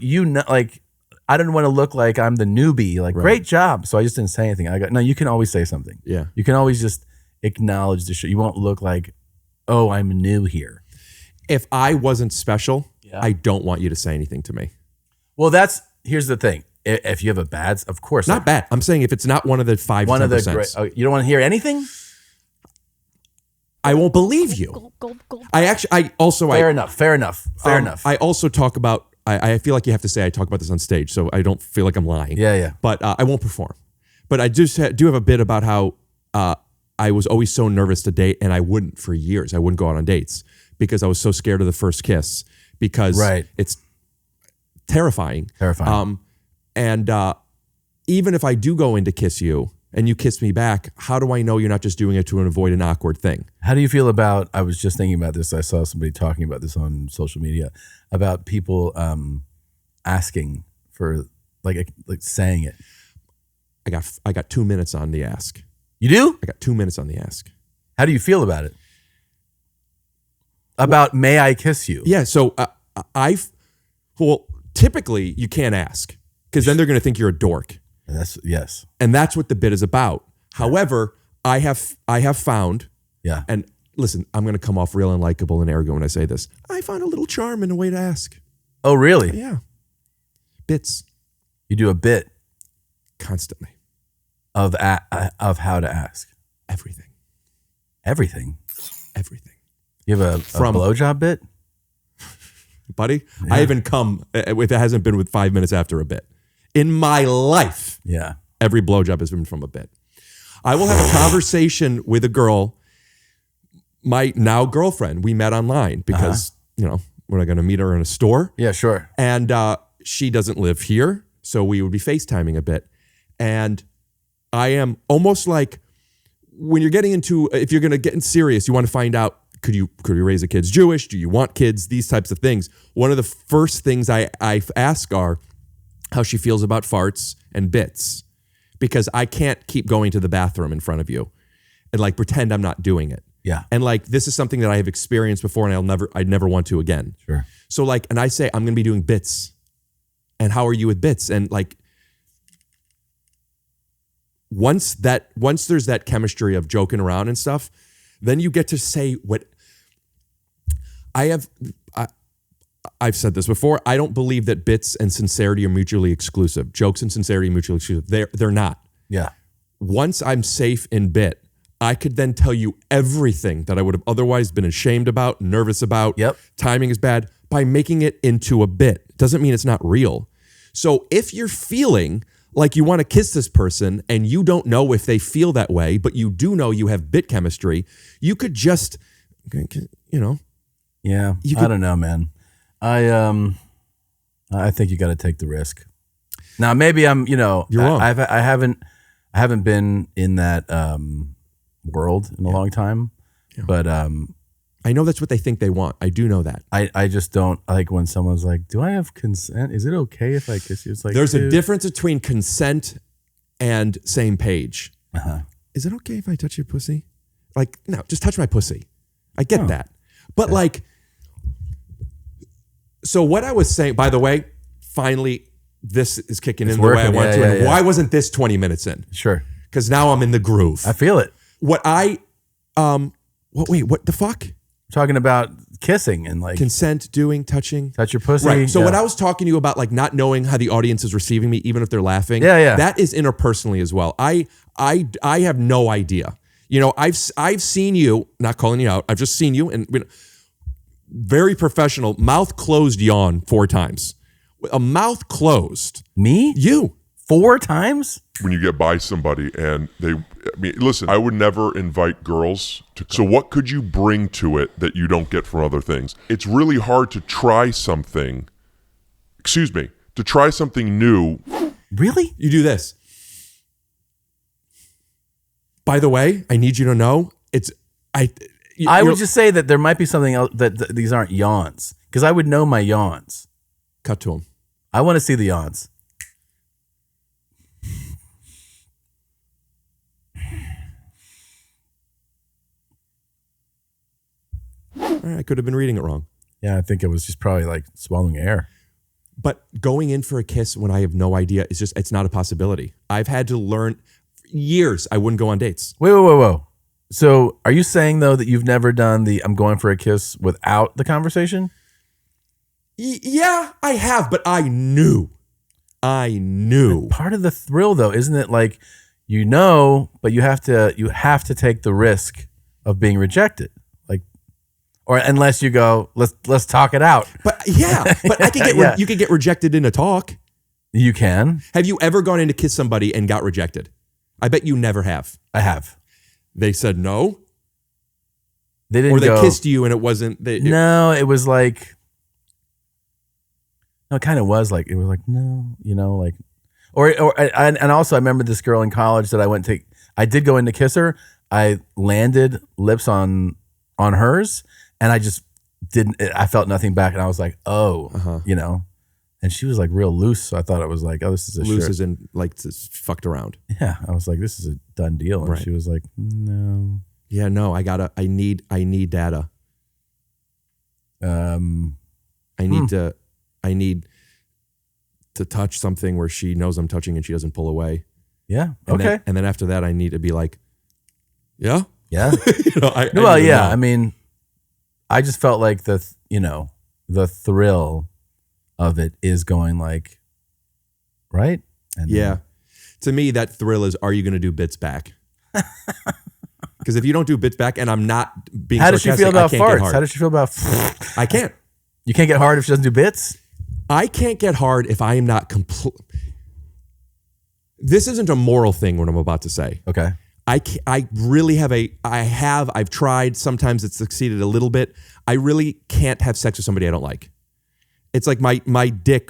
I didn't want to look like I'm the newbie. Like, great job. So I just didn't say anything. I go, "No, you can always say something. Yeah. You can always just acknowledge the show. You won't look like, oh, I'm new here." If I wasn't special, I don't want you to say anything to me. Well, here's the thing. If you have a bad, of course. Not bad. I'm saying if it's not one of the 5 one 10%. of the great, you don't want to hear anything? I won't believe you. Fair enough. I also talk about, I feel like you have to say I talk about this on stage, so I don't feel like I'm lying. Yeah. But I won't perform. But I do have a bit about how I was always so nervous to date, and I wouldn't for years. I wouldn't go out on dates because I was so scared of the first kiss because it's terrifying. And even if I do go in to kiss you and you kiss me back, how do I know you're not just doing it to avoid an awkward thing? How do you feel about, I was just thinking about this, I saw somebody talking about this on social media, about people asking for, like saying it. I got 2 minutes on the ask. You do? I got 2 minutes on the ask. How do you feel about it? About may I kiss you? Yeah, so typically you can't ask because then they're going to think you're a dork. Yes. And that's what the bit is about. However, I have found, and listen, I'm going to come off real unlikable and arrogant when I say this. I found a little charm in a way to ask. Oh, really? Yeah. Bits. You do a bit constantly of how to ask. Everything. Everything. You have a blowjob bit? Buddy, I even come, if it hasn't been with 5 minutes after a bit. In my life, every blowjob has been from a bit. I will have a conversation with a girl, my now girlfriend. We met online because, we're not going to meet her in a store. Yeah, sure. And she doesn't live here, so we would be FaceTiming a bit. And I am almost like, when you're getting into, if you're going to get in serious, you want to find out, could you raise a kid's Jewish? Do you want kids? These types of things. One of the first things I ask are how she feels about farts and bits, because I can't keep going to the bathroom in front of you and like pretend I'm not doing it. Yeah. And like, this is something that I have experienced before and I'd never want to again. Sure. So like, and I say, I'm going to be doing bits. And how are you with bits? And like, once there's that chemistry of joking around and stuff, then you get to say what I've said this before. I don't believe that bits and sincerity are mutually exclusive. Jokes and sincerity are mutually exclusive. They're not. Yeah. Once I'm safe in bit, I could then tell you everything that I would have otherwise been ashamed about, nervous about. Yep. Timing is bad by making it into a bit. Doesn't mean it's not real. So if you're feeling like you want to kiss this person and you don't know if they feel that way, but you do know you have bit chemistry, you could just, Yeah. I don't know, man. I think you got to take the risk. Now, maybe I'm, You're wrong. I haven't been in that world in a long time, but I know that's what they think they want. I do know that. I just don't like when someone's like, "Do I have consent? Is it okay if I kiss you?" It's like, there's a dude. difference between consent and same page. Uh-huh. Is it okay if I touch your pussy? Like, no, just touch my pussy. I get that. But like, so what I was saying, by the way, finally, this is kicking in the way I want to. And why wasn't this 20 minutes in? Sure. Because now I'm in the groove. I feel it. What the fuck? Talking about kissing and like consent, touching. Touch your pussy. Right. So when I was talking to you about like not knowing how the audience is receiving me, even if they're laughing. Yeah. That is interpersonally as well. I have no idea. I've seen you, not calling you out. I've just seen you and very professional, mouth closed yawn 4 times. A mouth closed. Me? You. 4 times? When you get by somebody and listen, I would never invite girls to come. So what could you bring to it that you don't get from other things? It's really hard to try something, to try something new. Really? You do this. By the way, I need you to know, I would just say that there might be something else, that these aren't yawns, because I would know my yawns. Cut to them. I want to see the yawns. I could have been reading it wrong. Yeah, I think it was just probably like swallowing air. But going in for a kiss when I have no idea, it's not a possibility. I've had to learn for years I wouldn't go on dates. Whoa. So are you saying though that you've never done the I'm going for a kiss without the conversation? Yeah, I have, but I knew. But part of the thrill though, isn't it like, but you have to take the risk of being rejected. Or unless you go, let's talk it out. But I can get you can get rejected in a talk. You can. Have you ever gone in to kiss somebody and got rejected? I bet you never have. I have. They said no. They didn't. Or they kissed you and it wasn't. No, it was like. No, it kind of was like, it was like, no, like, And also I remember this girl in college that I did go in to kiss her. I landed lips on hers, and I just didn't. I felt nothing back, and I was like, oh, you know. And she was like real loose, so I thought it was like, oh, this is a loose shirt. as in like fucked around. Yeah, I was like, this is a done deal, and she was like, no. Yeah, no, I need data. I need to touch something where she knows I'm touching and she doesn't pull away. Yeah. And okay. And then after that, I need to be like, yeah. Yeah. I mean, I just felt like the thrill of it is going like, right? And yeah. To me, that thrill is, are you going to do bits back? Because if you don't do bits back, and I'm not being how does she feel about farts? How does she feel about? I can't. You can't get hard if she doesn't do bits? I can't get hard if I am not complete. This isn't a moral thing, what I'm about to say. Okay. I really have I've tried. Sometimes it's succeeded a little bit. I really can't have sex with somebody I don't like. It's like my dick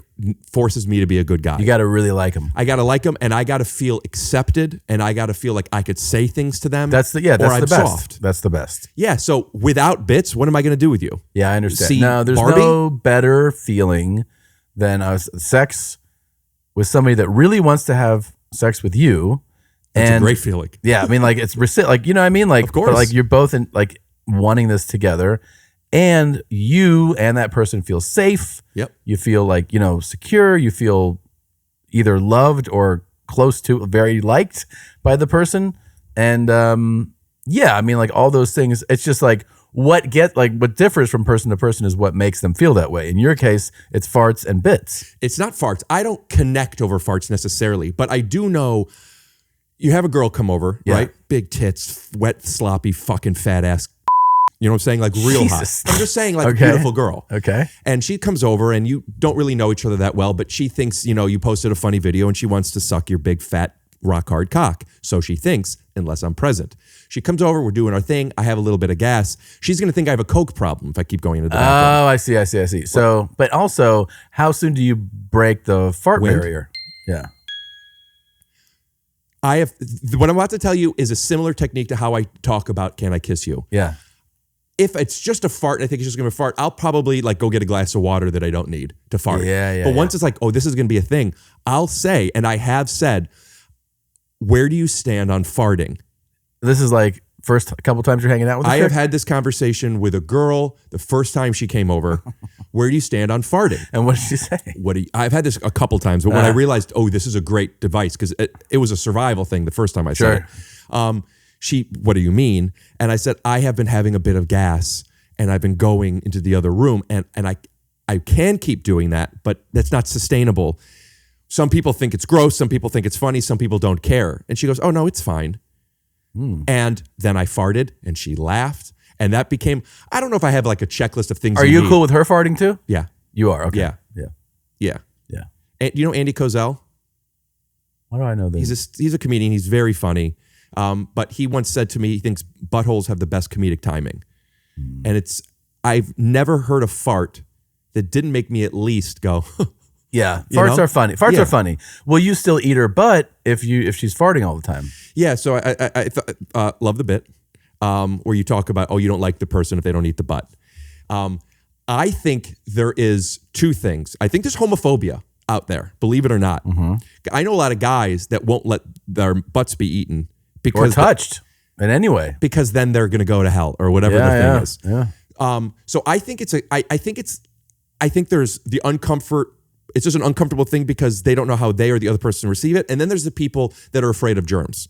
forces me to be a good guy. You got to really like them. I got to like them, and I got to feel accepted, and I got to feel like I could say things to them. That's the best. Soft. That's the best. Yeah. So without bits, what am I going to do with you? Yeah, I understand. See, no, there's Barbie? no better feeling than sex with somebody that really wants to have sex with you. That's and a great feeling. Yeah, I mean, like it's like, you know what I mean? Like, of course. But like you're both in like wanting this together, and you and that person feel safe. Yep. You feel like, you know, secure. You feel either loved or close to, very liked by the person. And yeah, I mean, like all those things. It's just like what differs from person to person is what makes them feel that way. In your case, it's farts and bits. It's not farts. I don't connect over farts necessarily, but I do know. You have a girl come over, right? Big tits, wet, sloppy, fucking fat ass. You know what I'm saying? Like real Jesus. hot. I'm just saying like Okay. a beautiful girl. Okay. And she comes over and you don't really know each other that well, but she thinks, you know, you posted a funny video and she wants to suck your big fat rock hard cock. So she thinks, unless I'm present. She comes over, we're doing our thing. I have a little bit of gas. She's going to think I have a coke problem if I keep going into the bathroom. Oh, I see. So, but also, how soon do you break the fart Wind. barrier? Yeah. What I'm about to tell you is a similar technique to how I talk about Can I Kiss You? Yeah. If it's just a fart, and I think it's just gonna be a fart, I'll probably like go get a glass of water that I don't need to fart. Yeah. But once it's like, oh, this is gonna be a thing, I'll say, and I have said, where do you stand on farting? This is like first couple times you're hanging out with. I have had this conversation with a girl the first time she came over. Where do you stand on farting? And what did she say? I've had this a couple times, but when I realized, oh, this is a great device, because it was a survival thing the first time I said it. What do you mean? And I said, I have been having a bit of gas and I've been going into the other room and I can keep doing that, but that's not sustainable. Some people think it's gross. Some people think it's funny. Some people don't care. And she goes, oh no, it's fine. And then I farted and she laughed. And that became, I don't know if I have like a checklist of things. Are you cool with her farting too? Yeah. You are? Okay. Yeah. Yeah. And you know Andy Kozel? Why do I know this? He's a comedian. He's very funny. But he once said to me, he thinks buttholes have the best comedic timing. And I've never heard a fart that didn't make me at least go, yeah. Farts are funny. Farts are funny. Will you still eat her butt if she's farting all the time? Yeah. So I love the bit where you talk about, oh, you don't like the person if they don't eat the butt. I think there is two things. I think there's homophobia out there, believe it or not. I know a lot of guys that won't let their butts be eaten because or touched in any way, because then they're going to go to hell or whatever the thing is. Yeah. So I think I think there's the uncomfort. It's just an uncomfortable thing because they don't know how they or the other person receive it. And then there's the people that are afraid of germs.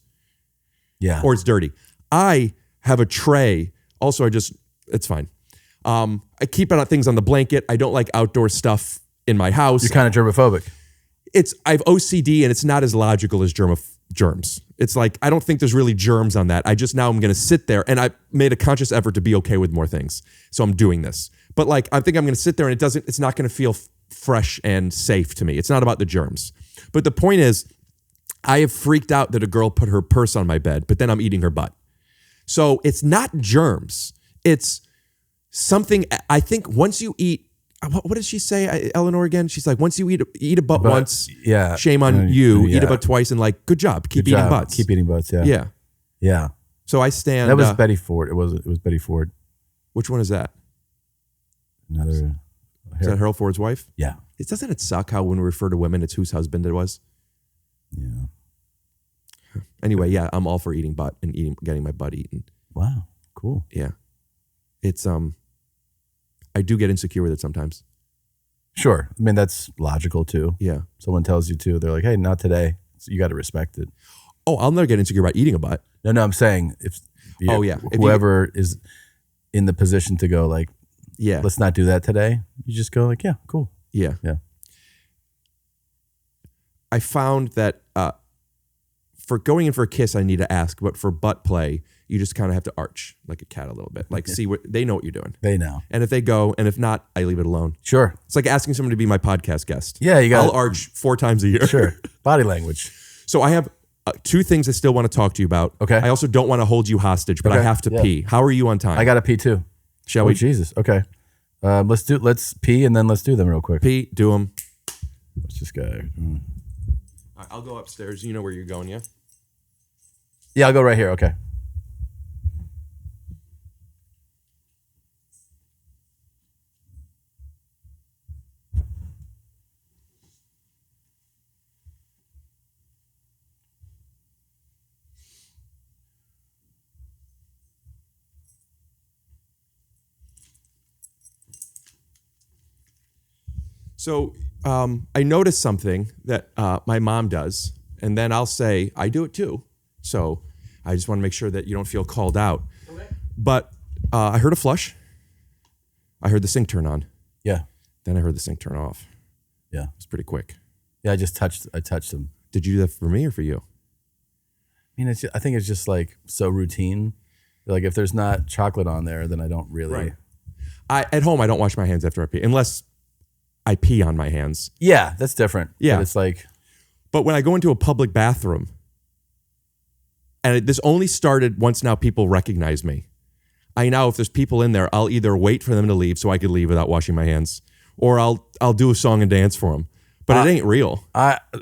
Yeah. Or it's dirty. I have a tray. Also, it's fine. I keep things on the blanket. I don't like outdoor stuff in my house. You're kind of germophobic. I have OCD and it's not as logical as germs. It's like, I don't think there's really germs on that. I'm going to sit there and I made a conscious effort to be okay with more things. So I'm doing this. But like, I think I'm going to sit there and it's not going to feel fresh and safe to me. It's not about the germs. But the point is, I have freaked out that a girl put her purse on my bed, but then I'm eating her butt. So it's not germs. It's something, I think once you eat what did she say, Eleanor, again? She's like, once you eat a butt once, shame on And you. yeah. Eat a butt twice, and like, good job. Keep eating butts. Keep eating butts. Yeah. Yeah. Yeah. So I stand. That was Betty Ford. It was Betty Ford. Which one is that? Another. Is that Harold Ford's wife? Yeah. Doesn't it suck how when we refer to women, it's whose husband it was? Yeah. Anyway, yeah, I'm all for eating butt and getting my butt eaten. Wow. Cool. Yeah. It's I do get insecure with it sometimes. Sure. I mean, that's logical too. Yeah. Someone tells you to, they're like, hey, not today. So you got to respect it. Oh, I'll never get insecure about eating a butt. No, I'm saying if whoever is in the position to go like, yeah, let's not do that today. You just go like, yeah, cool. Yeah. Yeah. I found that for going in for a kiss, I need to ask, but for butt play, you just kind of have to arch like a cat a little bit. Like, see what they know what you're doing. They know. And if they go, and if not, I leave it alone. Sure. It's like asking someone to be my podcast guest. Yeah, you got. I'll arch 4 times a year. Sure. Body language. So I have 2 things I still want to talk to you about. Okay. I also don't want to hold you hostage, but I have to pee. How are you on time? I got to pee too. Shall we? Jesus. Okay. Let's pee and then let's do them real quick. Pee, do them. What's this guy? I'll go upstairs. You know where you're going, yeah? Yeah, I'll go right here. Okay. So I noticed something that my mom does, and then I'll say, I do it too. So I just want to make sure that you don't feel called out. Okay. But I heard a flush. I heard the sink turn on. Yeah. Then I heard the sink turn off. Yeah. It was pretty quick. Yeah, I touched them. Did you do that for me or for you? I mean, I think it's just like so routine. Like if there's not chocolate on there, then I don't really. Right. At home, I don't wash my hands after I pee, unless I pee on my hands. Yeah, that's different. Yeah. But it's like. But when I go into a public bathroom, and this only started once now people recognize me. I know if there's people in there, I'll either wait for them to leave so I could leave without washing my hands, or I'll do a song and dance for them. But it ain't real.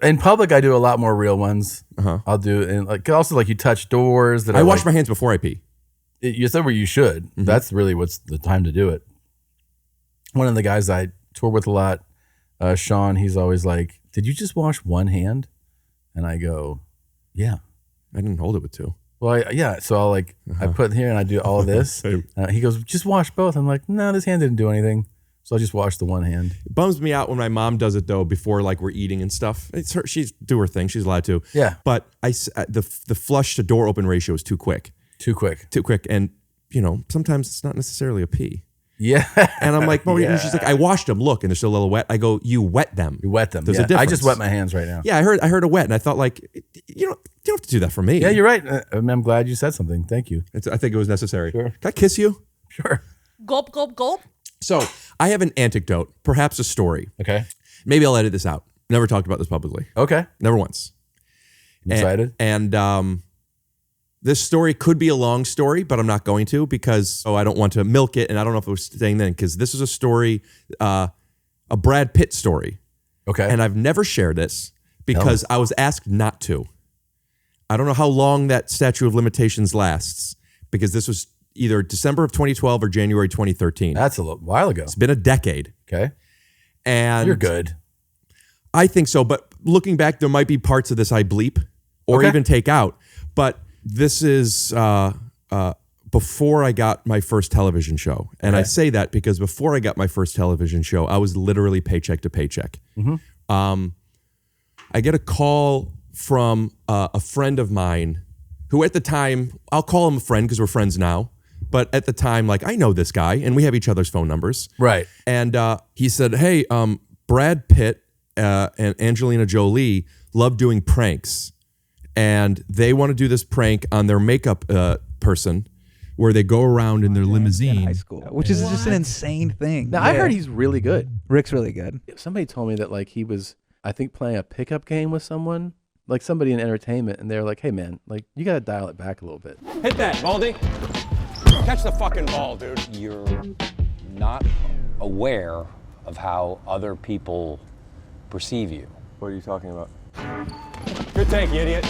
In public, I do a lot more real ones. Uh-huh. I'll do, and like also like you touch doors. That I wash my hands before I pee. You said where you should. Mm-hmm. That's really what's the time to do it. One of the guys I tour with a lot, Sean, he's always like, "Did you just wash one hand?" And I go, "Yeah." I didn't hold it with 2. Well, yeah. So I'll like, I put here and I do all of this. He goes, "Just wash both." I'm like, "No, this hand didn't do anything." So I just wash the one hand. It bums me out when my mom does it though, before like we're eating and stuff. It's her, she's do her thing. She's allowed to. Yeah. But the flush to door open ratio is too quick. Too quick. And sometimes it's not necessarily a pee. Yeah. And I'm like, well, she's like, I washed them. Look, and they're still a little wet. I go, you wet them. You wet them. There's a difference. I just wet my hands right now. Yeah, I heard a wet, and I thought like, you don't have to do that for me. Yeah, you're right. I'm glad you said something. Thank you. I think it was necessary. Sure. Can I kiss you? Sure. Gulp, gulp, gulp. So I have an anecdote, perhaps a story. Okay. Maybe I'll edit this out. Never talked about this publicly. Okay. Never once. I'm excited. And this story could be a long story, but I'm not going to because I don't want to milk it, and I don't know if it was staying then because this is a story, a Brad Pitt story. Okay. And I've never shared this because I was asked not to. I don't know how long that statute of limitations lasts because this was either December of 2012 or January 2013. That's a while ago. It's been a decade. Okay. And you're good. I think so, but looking back, there might be parts of this I bleep or even take out. But this is before I got my first television show. And I say that because before I got my first television show, I was literally paycheck to paycheck. Mm-hmm. I get a call from a friend of mine who at the time, I'll call him a friend because we're friends now. But at the time, like, I know this guy and we have each other's phone numbers. Right. And he said, hey, Brad Pitt and Angelina Jolie love doing pranks. And they want to do this prank on their makeup person where they go around in their limousine. High school, which is just an insane thing. Now, I heard he's really good. Rick's really good. Somebody told me that like he was, I think, playing a pickup game with someone, like somebody in entertainment, and they're like, hey, man, like you got to dial it back a little bit. Hit that, Baldy. Catch the fucking ball, dude. You're not aware of how other people perceive you. What are you talking about? Good take, you idiot.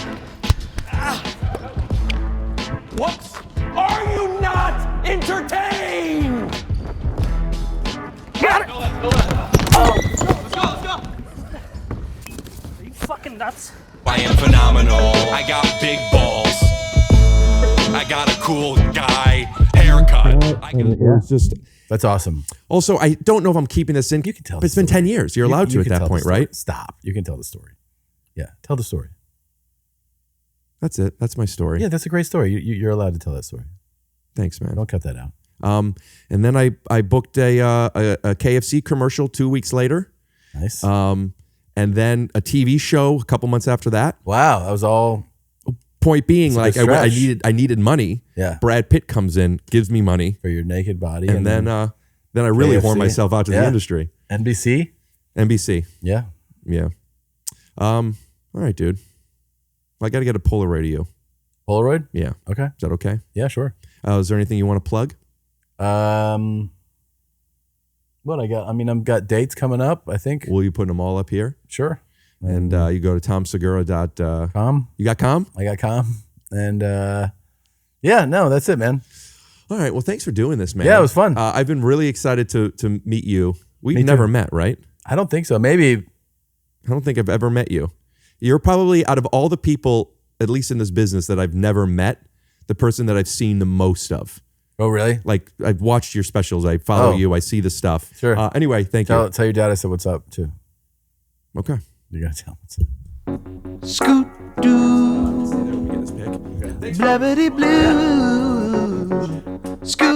What? Are you not entertained? Got it! Let's go! Are you fucking nuts? I am phenomenal. I got big balls. I got a cool guy haircut. It's just that's awesome. Also, I don't know if I'm keeping this in. You can tell. It's been 10 years. You're allowed to at that point, right? Stop. You can tell the story. Yeah, tell the story. That's it. That's my story. Yeah, that's a great story. You're allowed to tell that story. Thanks, man. Don't cut that out. And then I booked a KFC commercial 2 weeks later. Nice. And then a TV show a couple months after that. Wow, that was all. Point being, like I needed money. Yeah. Brad Pitt comes in, gives me money for your naked body, and then I really whore myself out to the industry. NBC. Yeah. All right, dude. I got to get a Polaroid of you. Polaroid? Yeah. Okay. Is that okay? Yeah, sure. Is there anything you want to plug? What I got? I mean, I've got dates coming up, I think. Will you put them all up here? Sure. And you go to tomsegura.com. You got com? I got com. And yeah, no, that's it, man. All right. Well, thanks for doing this, man. Yeah, it was fun. I've been really excited to meet you. We've never met, right? I don't think so. Maybe. I don't think I've ever met you. You're probably, out of all the people, at least in this business, that I've never met, the person that I've seen the most of. Oh, really? Like, I've watched your specials. I follow you. I see the stuff. Sure. Anyway, thank you. Tell your dad I said what's up, too. Okay. You got to tell him what's up. Scoot doo. Blabbity blue. Scoot